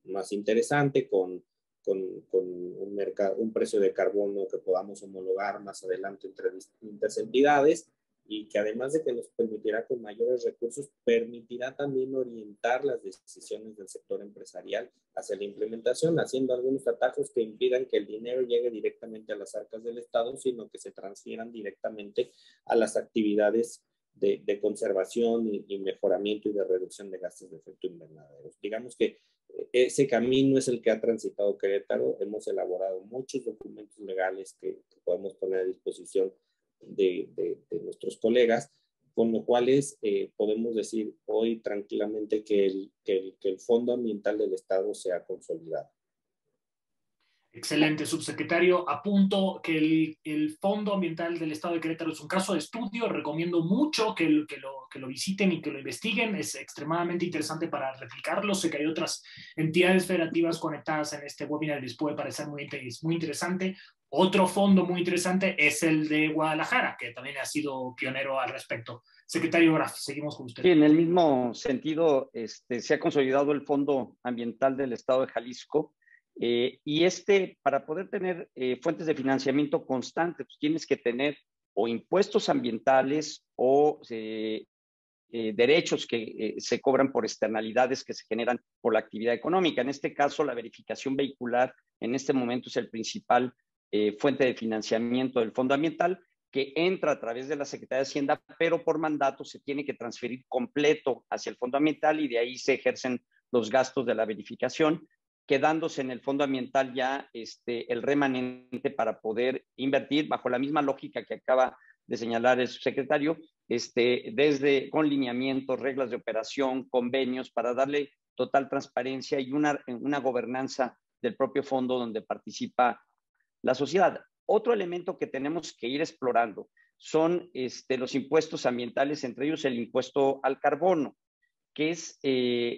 más interesante, con un precio de carbono que podamos homologar más adelante entre distintas entidades, y que además de que nos permitirá con mayores recursos, permitirá también orientar las decisiones del sector empresarial hacia la implementación, haciendo algunos atajos que impidan que el dinero llegue directamente a las arcas del Estado, sino que se transfieran directamente a las actividades de conservación y mejoramiento y de reducción de gases de efecto invernadero. Digamos que ese camino es el que ha transitado Querétaro. Hemos elaborado muchos documentos legales que podemos poner a disposición de nuestros colegas, con lo cual podemos decir hoy tranquilamente que el Fondo Ambiental del Estado se ha consolidado. Excelente, subsecretario. Apunto que el Fondo Ambiental del Estado de Querétaro es un caso de estudio. Recomiendo mucho que lo visiten y que lo investiguen. Es extremadamente interesante para replicarlo. Sé que hay otras entidades federativas conectadas en este webinar y les puede parecer muy interesante. Otro fondo muy interesante es el de Guadalajara, que también ha sido pionero al respecto. Secretario Graf, seguimos con usted. Sí, en el mismo sentido, se ha consolidado el Fondo Ambiental del Estado de Jalisco. Y para poder tener fuentes de financiamiento constante, pues tienes que tener o impuestos ambientales o derechos que se cobran por externalidades que se generan por la actividad económica. En este caso, la verificación vehicular en este momento es el principal fuente de financiamiento del Fondo Ambiental, que entra a través de la Secretaría de Hacienda, pero por mandato se tiene que transferir completo hacia el Fondo Ambiental y de ahí se ejercen los gastos de la verificación, quedándose en el Fondo Ambiental ya el remanente para poder invertir bajo la misma lógica que acaba de señalar el subsecretario, con lineamientos, reglas de operación, convenios, para darle total transparencia y una gobernanza del propio fondo donde participa la sociedad. Otro elemento que tenemos que ir explorando son los impuestos ambientales, entre ellos el impuesto al carbono, que es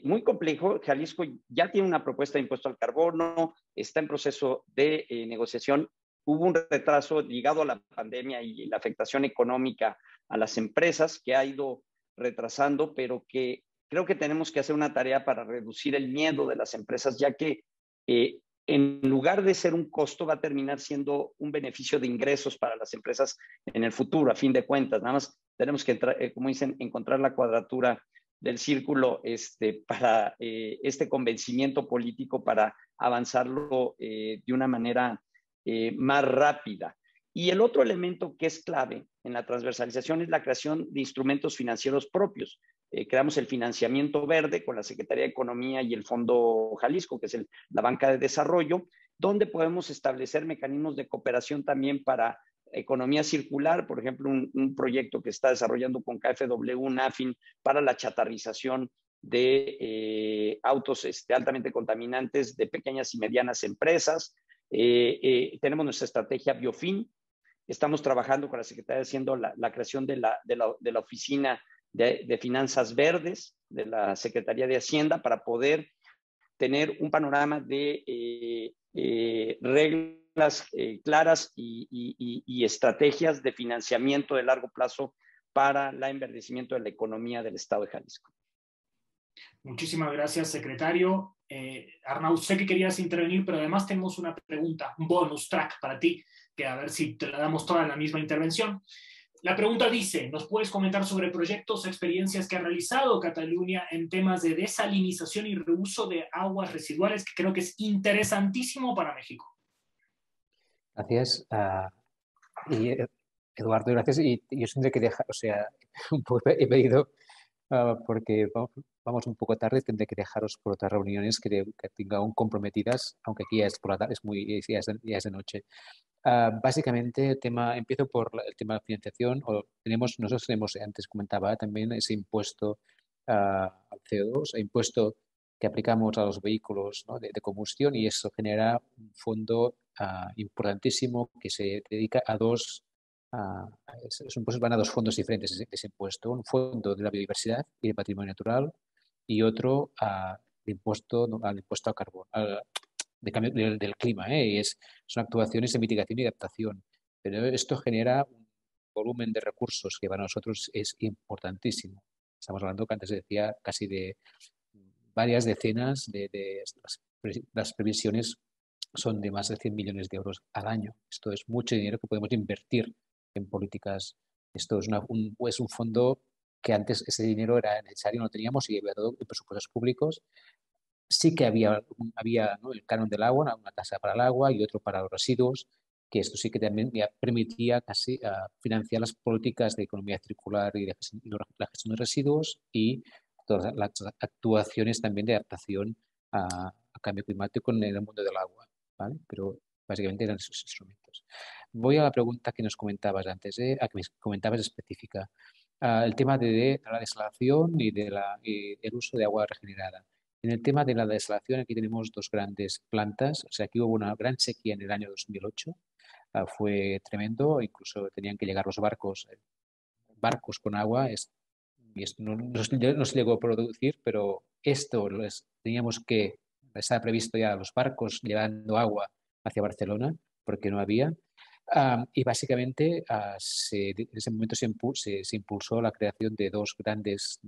muy complejo. Jalisco ya tiene una propuesta de impuesto al carbono, está en proceso de negociación, hubo un retraso ligado a la pandemia y la afectación económica a las empresas que ha ido retrasando, pero que creo que tenemos que hacer una tarea para reducir el miedo de las empresas, ya que en lugar de ser un costo, va a terminar siendo un beneficio de ingresos para las empresas en el futuro, a fin de cuentas. Nada más tenemos que, como dicen, encontrar la cuadratura del círculo para este convencimiento político para avanzarlo de una manera más rápida. Y el otro elemento que es clave en la transversalización es la creación de instrumentos financieros propios. Creamos el financiamiento verde con la Secretaría de Economía y el Fondo Jalisco, que es la banca de desarrollo, donde podemos establecer mecanismos de cooperación también para economía circular, por ejemplo, un proyecto que está desarrollando con KfW, NAFIN, para la chatarrización de autos altamente contaminantes de pequeñas y medianas empresas. Tenemos nuestra estrategia Biofin. Estamos trabajando con la Secretaría haciendo la creación de la oficina de finanzas verdes de la Secretaría de Hacienda para poder tener un panorama de reglas claras y estrategias de financiamiento de largo plazo para el enverdecimiento de la economía del Estado de Jalisco. Muchísimas gracias, secretario. Arnau, sé que querías intervenir, pero además tenemos una pregunta, un bonus track para ti, que a ver si te la damos toda en la misma intervención. La pregunta dice, ¿nos puedes comentar sobre proyectos o experiencias que ha realizado Cataluña en temas de desalinización y reuso de aguas residuales, que creo que es interesantísimo para México? Gracias. Y Eduardo, gracias. Y yo tendré que dejar, o sea, un poco he pedido, porque vamos un poco tarde, tendré que dejaros por otras reuniones que tenga aún comprometidas, aunque aquí ya es por la tarde, ya es de noche. Básicamente, empiezo por el tema de financiación. Nosotros tenemos, antes comentaba, también ese impuesto al CO2, impuesto que aplicamos a los vehículos, ¿no?, de combustión, y eso genera un fondo importantísimo que se dedica a esos impuestos van a dos fondos diferentes de ese impuesto. Un fondo de la biodiversidad y del patrimonio natural y otro al impuesto al carbón, de cambio del clima, y son actuaciones de mitigación y adaptación. Pero esto genera un volumen de recursos que para nosotros es importantísimo. Estamos hablando, que antes decía, casi de varias decenas las previsiones son de más de 100 millones de euros al año. Esto es mucho dinero que podemos invertir en políticas. Esto es un fondo que antes ese dinero era necesario, no lo teníamos, y había todo en presupuestos públicos. Sí que había ¿no?, el canon del agua, una tasa para el agua y otro para los residuos, que esto sí que también permitía casi financiar las políticas de economía circular y la gestión de residuos y todas las actuaciones también de adaptación a cambio climático en el mundo del agua, ¿vale? Pero básicamente eran esos instrumentos. Voy a la pregunta que nos comentabas antes, a que me comentabas específica. El tema de la desalación y el uso de agua regenerada. En el tema de la desalación, aquí tenemos dos grandes plantas. O sea, aquí hubo una gran sequía en el año 2008. Fue tremendo, incluso tenían que llegar los barcos con agua. Y esto no se llegó a producir, pero esto teníamos que, estaba previsto ya los barcos llevando agua hacia Barcelona, porque no había. Y básicamente en ese momento se impulsó la creación de dos grandes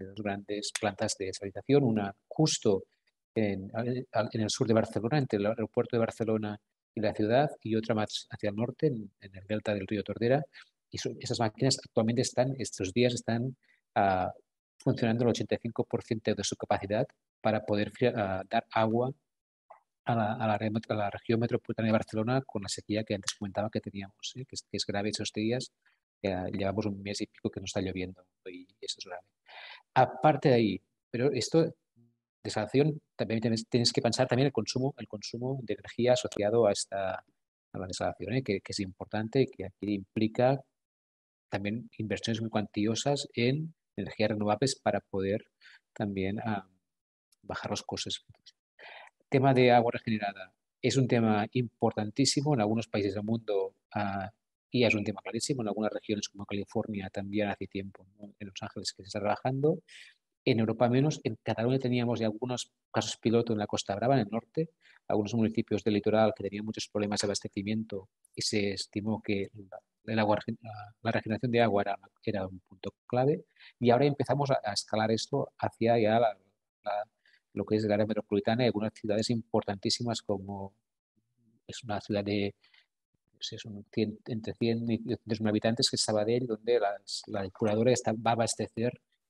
plantas de desalinización, una justo en el sur de Barcelona, entre el aeropuerto de Barcelona y la ciudad, y otra más hacia el norte, en el delta del río Tordera. Y esas máquinas actualmente estos días están funcionando el 85% de su capacidad para poder dar agua a la región metropolitana de Barcelona con la sequía que antes comentaba que teníamos, que es grave estos días. Llevamos un mes y pico que no está lloviendo y eso es grave. Aparte de ahí, pero esto, desalación, también tienes que pensar también el consumo de energía asociado a la desalación, que es importante y que aquí implica también inversiones muy cuantiosas en energías renovables para poder también bajar los costes. El tema de agua regenerada es un tema importantísimo en algunos países del mundo y es un tema clarísimo en algunas regiones como California también hace tiempo, ¿no?, en Los Ángeles, que se está trabajando, En Europa menos. En Cataluña teníamos ya algunos casos piloto en la Costa Brava, en el norte, algunos municipios del litoral que tenían muchos problemas de abastecimiento y se estimó que la regeneración de agua era un punto clave. Y ahora empezamos a escalar esto hacia ya lo que es el área metropolitana y algunas ciudades importantísimas como es una ciudad de entre 100 y 200.000 habitantes, que es Sabadell, donde la depuradora va a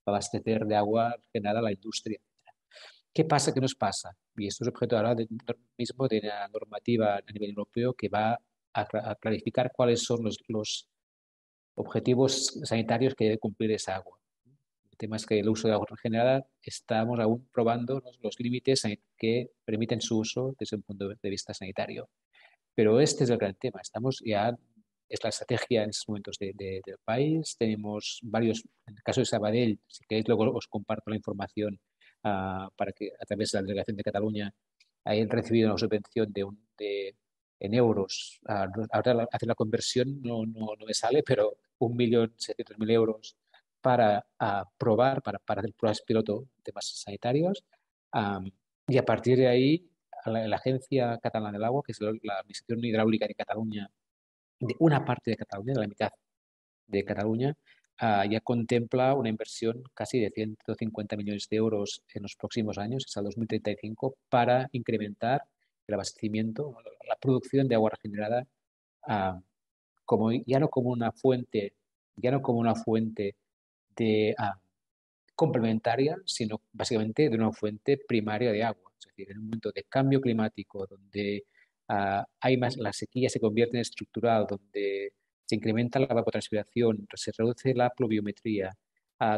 abastecer de agua generada a la industria. ¿Qué pasa? ¿Qué nos pasa? Y esto es objeto ahora mismo de la normativa a nivel europeo que va a clarificar cuáles son los objetivos sanitarios que debe cumplir esa agua. El tema es que el uso de agua regenerada estamos aún probando los límites que permiten su uso desde un punto de vista sanitario. Pero este es el gran tema. Es la estrategia en estos momentos del país. Tenemos varios, en el caso de Sabadell, si queréis luego os comparto la información para que a través de la Delegación de Cataluña hayan recibido una subvención en euros. Ahora hacer la conversión no me sale, pero 1.700.000 euros para probar, para hacer pruebas piloto en temas sanitarios. Y a partir de ahí, la Agencia Catalana del Agua, que es la Administración Hidráulica de Cataluña, de una parte de Cataluña, de la mitad de Cataluña, ya contempla una inversión casi de 150 millones de euros en los próximos años, hasta el 2035, para incrementar el abastecimiento, la producción de agua regenerada, ya no como una fuente de complementaria, sino básicamente de una fuente primaria de agua. Es decir, en un momento de cambio climático, donde la sequía se convierte en estructural, donde se incrementa la evapotranspiración, se reduce la pluviometría,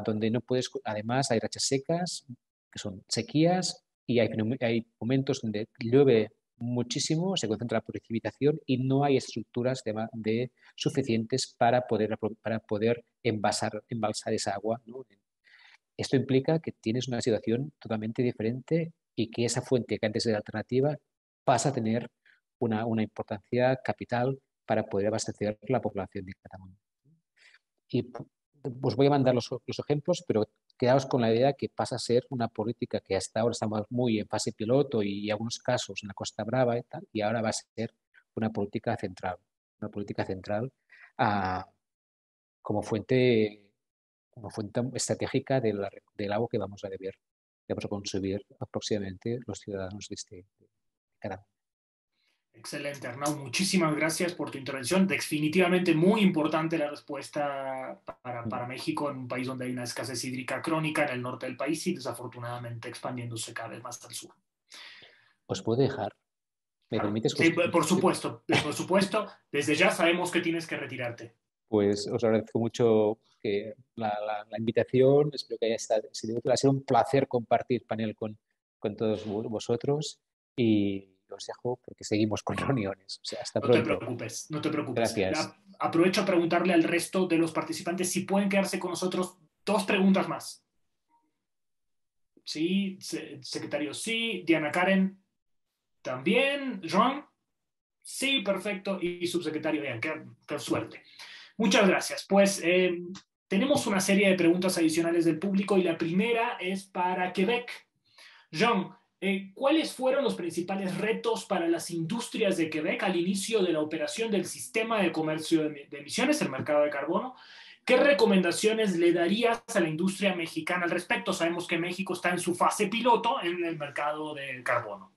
donde no puedes, además hay rachas secas, que son sequías, y hay momentos donde llueve muchísimo, se concentra la precipitación y no hay estructuras suficientes para poder embalsar esa agua, ¿no? Esto implica que tienes una situación totalmente diferente y que esa fuente que antes era alternativa pasa a tener una importancia capital para poder abastecer la población de Cataluña. Y os voy a mandar los ejemplos, pero quedaos con la idea que pasa a ser una política que hasta ahora estamos muy en fase piloto y algunos casos en la Costa Brava y ahora va a ser una política central como fuente estratégica del agua que vamos a consumir aproximadamente los ciudadanos de Cataluña. Excelente, Arnau. Muchísimas gracias por tu intervención. Definitivamente muy importante la respuesta para México, en un país donde hay una escasez hídrica crónica en el norte del país y desafortunadamente expandiéndose cada vez más al sur. ¿Os puedo dejar? ¿Me permites? Sí, por supuesto. Desde ya sabemos que tienes que retirarte. Pues os agradezco mucho la invitación. Espero que haya sido un placer compartir panel con todos vosotros y os dejo porque seguimos con reuniones. O sea, hasta pronto. No te preocupes. Gracias. Aprovecho a preguntarle al resto de los participantes si pueden quedarse con nosotros 2 preguntas más. Sí, secretario, sí. Diana Karen, también. Joan, sí, perfecto. Y subsecretario, bien, qué suerte. Muchas gracias. Pues tenemos una serie de preguntas adicionales del público y la primera es para Quebec. Jean, ¿cuáles fueron los principales retos para las industrias de Quebec al inicio de la operación del sistema de comercio de emisiones, el mercado de carbono? ¿Qué recomendaciones le darías a la industria mexicana al respecto? Sabemos que México está en su fase piloto en el mercado del carbono.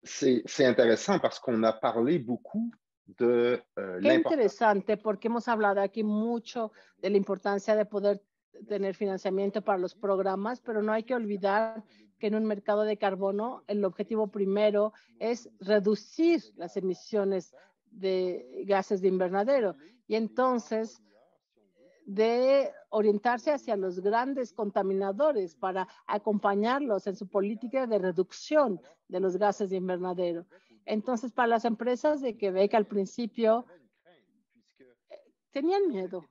C'est intéressant parce qu'on a parlé beaucoup de Qué interesante, porque hemos hablado aquí mucho de la importancia de poder tener financiamiento para los programas, pero no hay que olvidar que en un mercado de carbono el objetivo primero es reducir las emisiones de gases de invernadero y entonces de orientarse hacia los grandes contaminadores para acompañarlos en su política de reducción de los gases de invernadero. Entonces, para las empresas de Quebec al principio tenían miedo,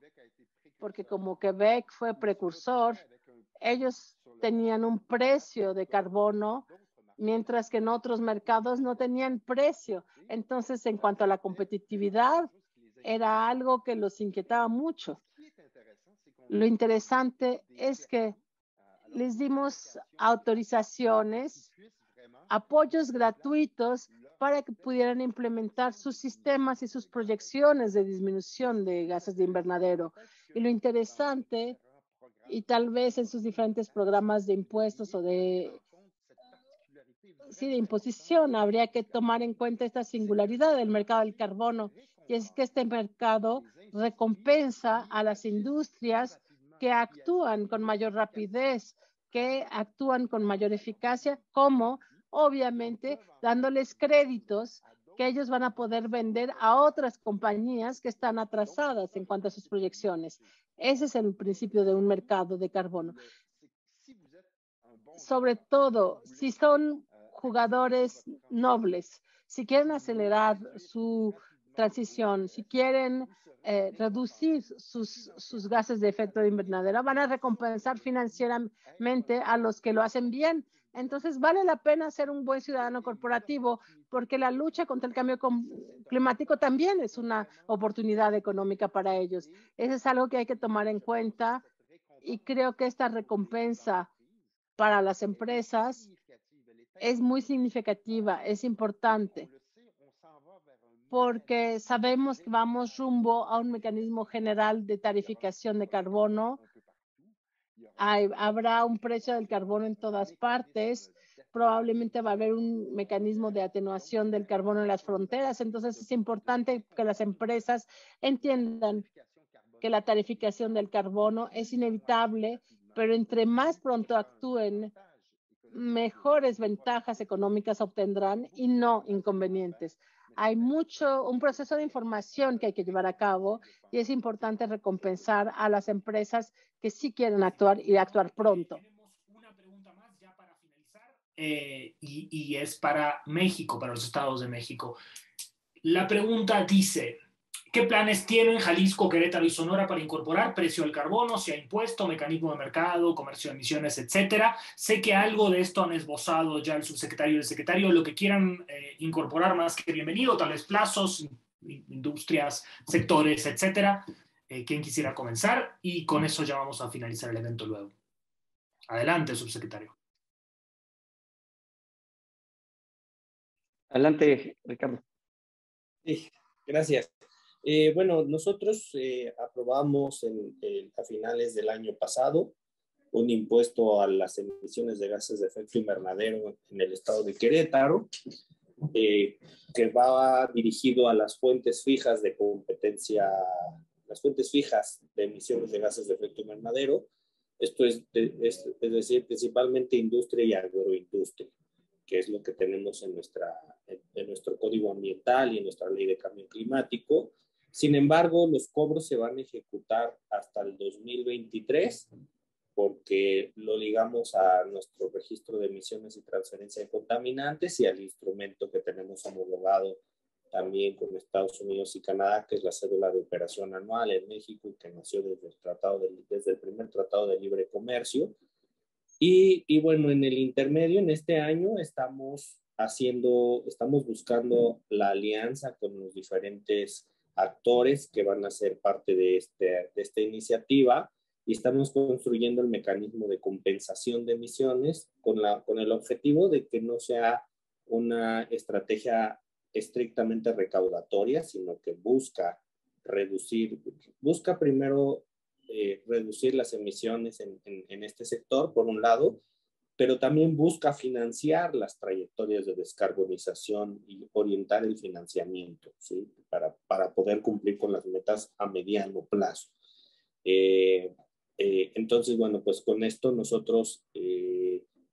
porque como Quebec fue precursor, ellos tenían un precio de carbono, mientras que en otros mercados no tenían precio. Entonces, en cuanto a la competitividad, era algo que los inquietaba mucho. Lo interesante es que les dimos autorizaciones, apoyos gratuitos para que pudieran implementar sus sistemas y sus proyecciones de disminución de gases de invernadero. Y lo interesante, y tal vez en sus diferentes programas de impuestos o de imposición, habría que tomar en cuenta esta singularidad del mercado del carbono, y es que este mercado recompensa a las industrias que actúan con mayor rapidez, que actúan con mayor eficacia, como obviamente dándoles créditos que ellos van a poder vender a otras compañías que están atrasadas en cuanto a sus proyecciones. Ese es el principio de un mercado de carbono. Sobre todo, si son jugadores nobles, si quieren acelerar su transición, si quieren reducir sus gases de efecto de invernadero, van a recompensar financieramente a los que lo hacen bien. Entonces, vale la pena ser un buen ciudadano corporativo, porque la lucha contra el cambio climático también es una oportunidad económica para ellos. Eso es algo que hay que tomar en cuenta, y creo que esta recompensa para las empresas es muy significativa, es importante, porque sabemos que vamos rumbo a un mecanismo general de tarificación de carbono. Habrá un precio del carbono en todas partes. Probablemente va a haber un mecanismo de atenuación del carbono en las fronteras. Entonces, es importante que las empresas entiendan que la tarificación del carbono es inevitable, pero entre más pronto actúen, mejores ventajas económicas obtendrán y no inconvenientes. Hay un proceso de información que hay que llevar a cabo, y es importante recompensar a las empresas que sí quieren actuar y actuar pronto. Tenemos una pregunta más ya para finalizar, y es para México, para los estados de México. La pregunta dice: ¿qué planes tienen Jalisco, Querétaro y Sonora para incorporar precio al carbono, sea impuesto, mecanismo de mercado, comercio de emisiones, etcétera? Sé que algo de esto han esbozado ya el subsecretario y el secretario. Lo que quieran incorporar, más que bienvenido, tal vez plazos, industrias, sectores, etcétera. ¿Quién quisiera comenzar? Y con eso ya vamos a finalizar el evento luego. Adelante, subsecretario. Adelante, Ricardo. Sí, gracias. Bueno, nosotros aprobamos a finales del año pasado un impuesto a las emisiones de gases de efecto invernadero en el estado de Querétaro, que va dirigido a las fuentes fijas de competencia, las fuentes fijas de emisiones de gases de efecto invernadero. Esto es decir, principalmente industria y agroindustria, que es lo que tenemos en nuestro código ambiental y en nuestra ley de cambio climático. Sin embargo, los cobros se van a ejecutar hasta el 2023, porque lo ligamos a nuestro registro de emisiones y transferencia de contaminantes y al instrumento que tenemos homologado también con Estados Unidos y Canadá, que es la cédula de operación anual en México, y que nació desde el primer tratado de libre comercio. Y bueno, en el intermedio, en este año, estamos buscando la alianza con los diferentes actores que van a ser parte de esta iniciativa, y estamos construyendo el mecanismo de compensación de emisiones con el objetivo de que no sea una estrategia estrictamente recaudatoria, sino que busca primero reducir las emisiones en este sector, por un lado, pero también busca financiar las trayectorias de descarbonización y orientar el financiamiento, ¿sí? para poder cumplir con las metas a mediano plazo. Entonces, bueno, pues con esto nosotros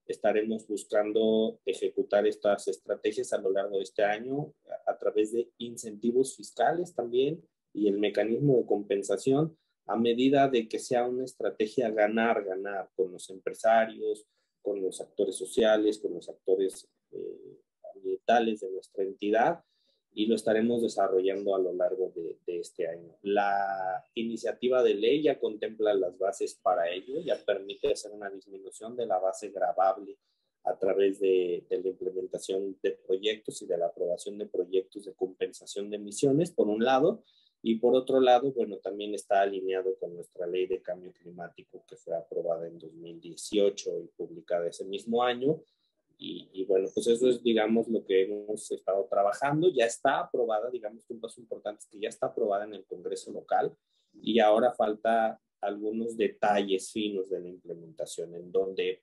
estaremos buscando ejecutar estas estrategias a lo largo de este año a través de incentivos fiscales también, y el mecanismo de compensación, a medida de que sea una estrategia ganar-ganar con los empresarios, con los actores sociales, con los actores ambientales de nuestra entidad, y lo estaremos desarrollando a lo largo de este año. La iniciativa de ley ya contempla las bases para ello, ya permite hacer una disminución de la base gravable a través de la implementación de proyectos y de la aprobación de proyectos de compensación de emisiones, por un lado, Y por otro lado, bueno, también está alineado con nuestra ley de cambio climático que fue aprobada en 2018 y publicada ese mismo año. Y bueno, pues eso es, digamos, lo que hemos estado trabajando. Ya está aprobada, digamos que un paso importante es que ya está aprobada en el Congreso local y ahora falta algunos detalles finos de la implementación,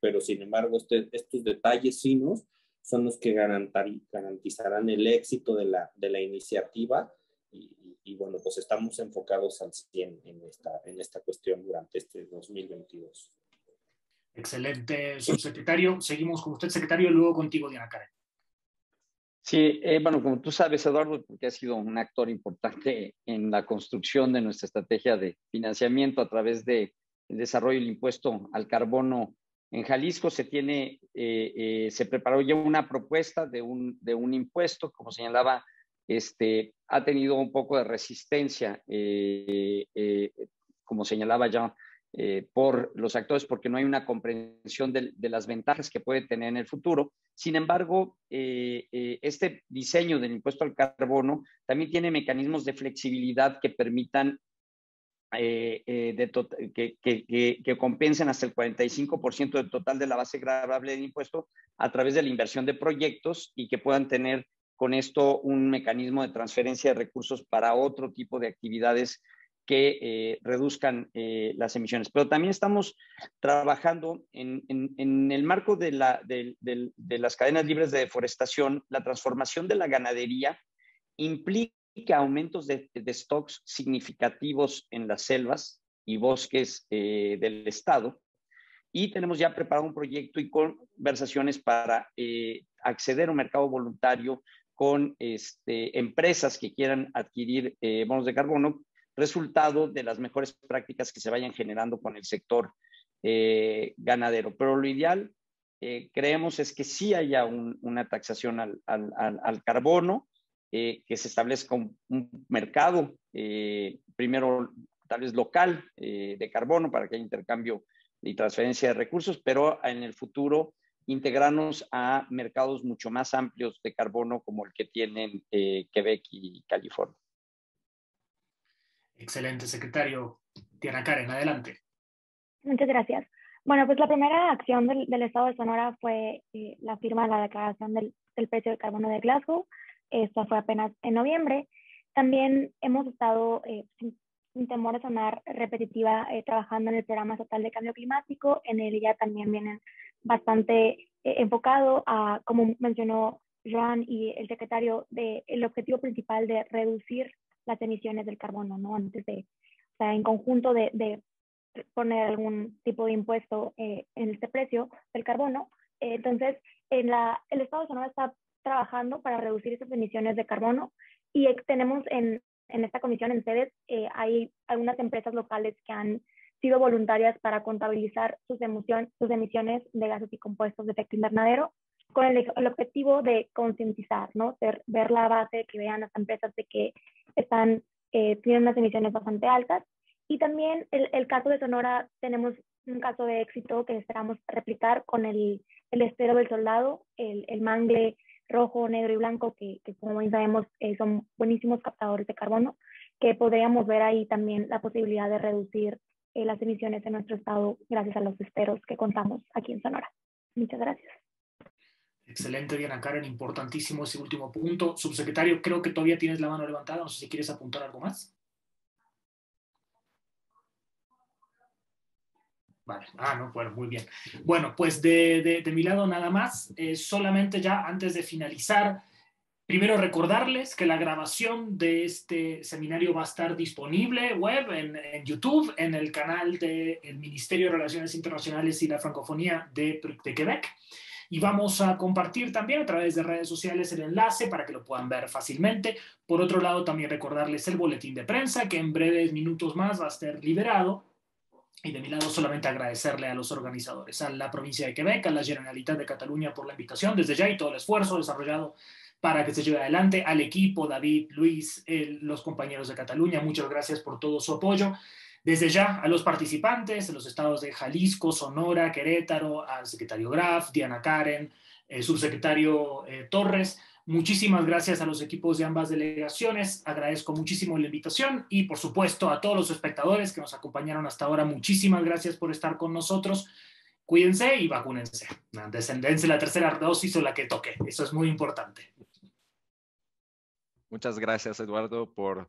pero sin embargo estos detalles finos son los que garantizarán el éxito de la iniciativa y bueno, pues estamos enfocados al 100 en esta cuestión durante este 2022. Excelente, subsecretario. Seguimos con usted, secretario, y luego contigo, Diana Karen. Sí, bueno, como tú sabes, Eduardo, porque has sido un actor importante en la construcción de nuestra estrategia de financiamiento a través del desarrollo del impuesto al carbono en Jalisco, se preparó ya una propuesta de un impuesto, como señalaba, ha tenido un poco de resistencia, como señalaba ya, por los actores, porque no hay una comprensión de las ventajas que puede tener en el futuro. Sin embargo, este diseño del impuesto al carbono también tiene mecanismos de flexibilidad que permitan que compensen hasta el 45% del total de la base gravable del impuesto a través de la inversión de proyectos y que puedan tener con esto un mecanismo de transferencia de recursos para otro tipo de actividades que reduzcan las emisiones. Pero también estamos trabajando en el marco de las cadenas libres de deforestación. La transformación de la ganadería implica aumentos de stocks significativos en las selvas y bosques del estado. Y tenemos ya preparado un proyecto y conversaciones para acceder a un mercado voluntario con empresas que quieran adquirir bonos de carbono, resultado de las mejores prácticas que se vayan generando con el sector ganadero. Pero lo ideal, creemos, es que sí haya una taxación al carbono, que se establezca un mercado, primero tal vez local, de carbono para que haya intercambio y transferencia de recursos, pero en el futuro integrarnos a mercados mucho más amplios de carbono como el que tienen Quebec y California. Excelente, secretario. Diana Karen, adelante. Muchas gracias. Bueno, pues la primera acción del Estado de Sonora fue la firma de la declaración del precio del carbono de Glasgow. Esta fue apenas en noviembre. También hemos estado, sin temor a sonar repetitiva, trabajando en el Programa Estatal de Cambio Climático. En él ya también vienen bastante enfocado a, como mencionó Joan y el secretario, el objetivo principal de reducir las emisiones del carbono, ¿no? Antes de, o sea, en conjunto de poner algún tipo de impuesto en este precio del carbono. Entonces, el Estado de Sonora está trabajando para reducir esas emisiones de carbono y tenemos en esta comisión, en sedes, hay algunas empresas locales que han sido voluntarias para contabilizar sus emisiones de gases y compuestos de efecto invernadero, con el objetivo de concientizar, ¿no? Ver la base, que vean las empresas de que tienen unas emisiones bastante altas. Y también el caso de Sonora, tenemos un caso de éxito que esperamos replicar con el Estero del Soldado, el mangle rojo, negro y blanco, que como bien sabemos son buenísimos captadores de carbono, que podríamos ver ahí también la posibilidad de reducir las emisiones en nuestro estado gracias a los esteros que contamos aquí en Sonora. Muchas gracias. Excelente, Diana Karen, importantísimo ese último punto. Subsecretario, creo que todavía tienes la mano levantada, no sé si quieres apuntar algo más. Vale, no, bueno, muy bien. Bueno, pues de mi lado nada más, solamente ya antes de finalizar, primero recordarles que la grabación de este seminario va a estar disponible web, en YouTube, en el canal del Ministerio de Relaciones Internacionales y la Francofonía de Quebec. Y vamos a compartir también a través de redes sociales el enlace para que lo puedan ver fácilmente. Por otro lado, también recordarles el boletín de prensa, que en breves minutos más va a ser liberado. Y de mi lado solamente agradecerle a los organizadores, a la provincia de Quebec, a la Generalitat de Cataluña por la invitación desde ya y todo el esfuerzo desarrollado para que se lleve adelante, al equipo, David, Luis, los compañeros de Cataluña, muchas gracias por todo su apoyo. Desde ya a los participantes de los estados de Jalisco, Sonora, Querétaro, al secretario Graf, Diana Karen, subsecretario Torres, Muchísimas gracias a los equipos de ambas delegaciones. Agradezco muchísimo la invitación y, por supuesto, a todos los espectadores que nos acompañaron hasta ahora. Muchísimas gracias por estar con nosotros. Cuídense y vacúnense. Dense la tercera dosis o la que toque. Eso es muy importante. Muchas gracias, Eduardo, por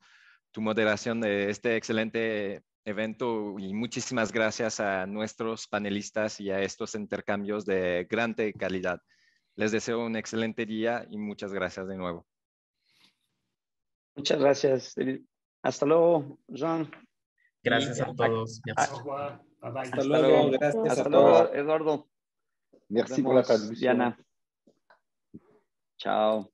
tu moderación de este excelente evento y muchísimas gracias a nuestros panelistas y a estos intercambios de gran calidad. Les deseo un excelente día y muchas gracias de nuevo. Muchas gracias. Hasta luego, Jean. Gracias a todos. Hasta luego. Gracias. Hasta luego, Eduardo. Merci pour la traduction. Diana. Chao.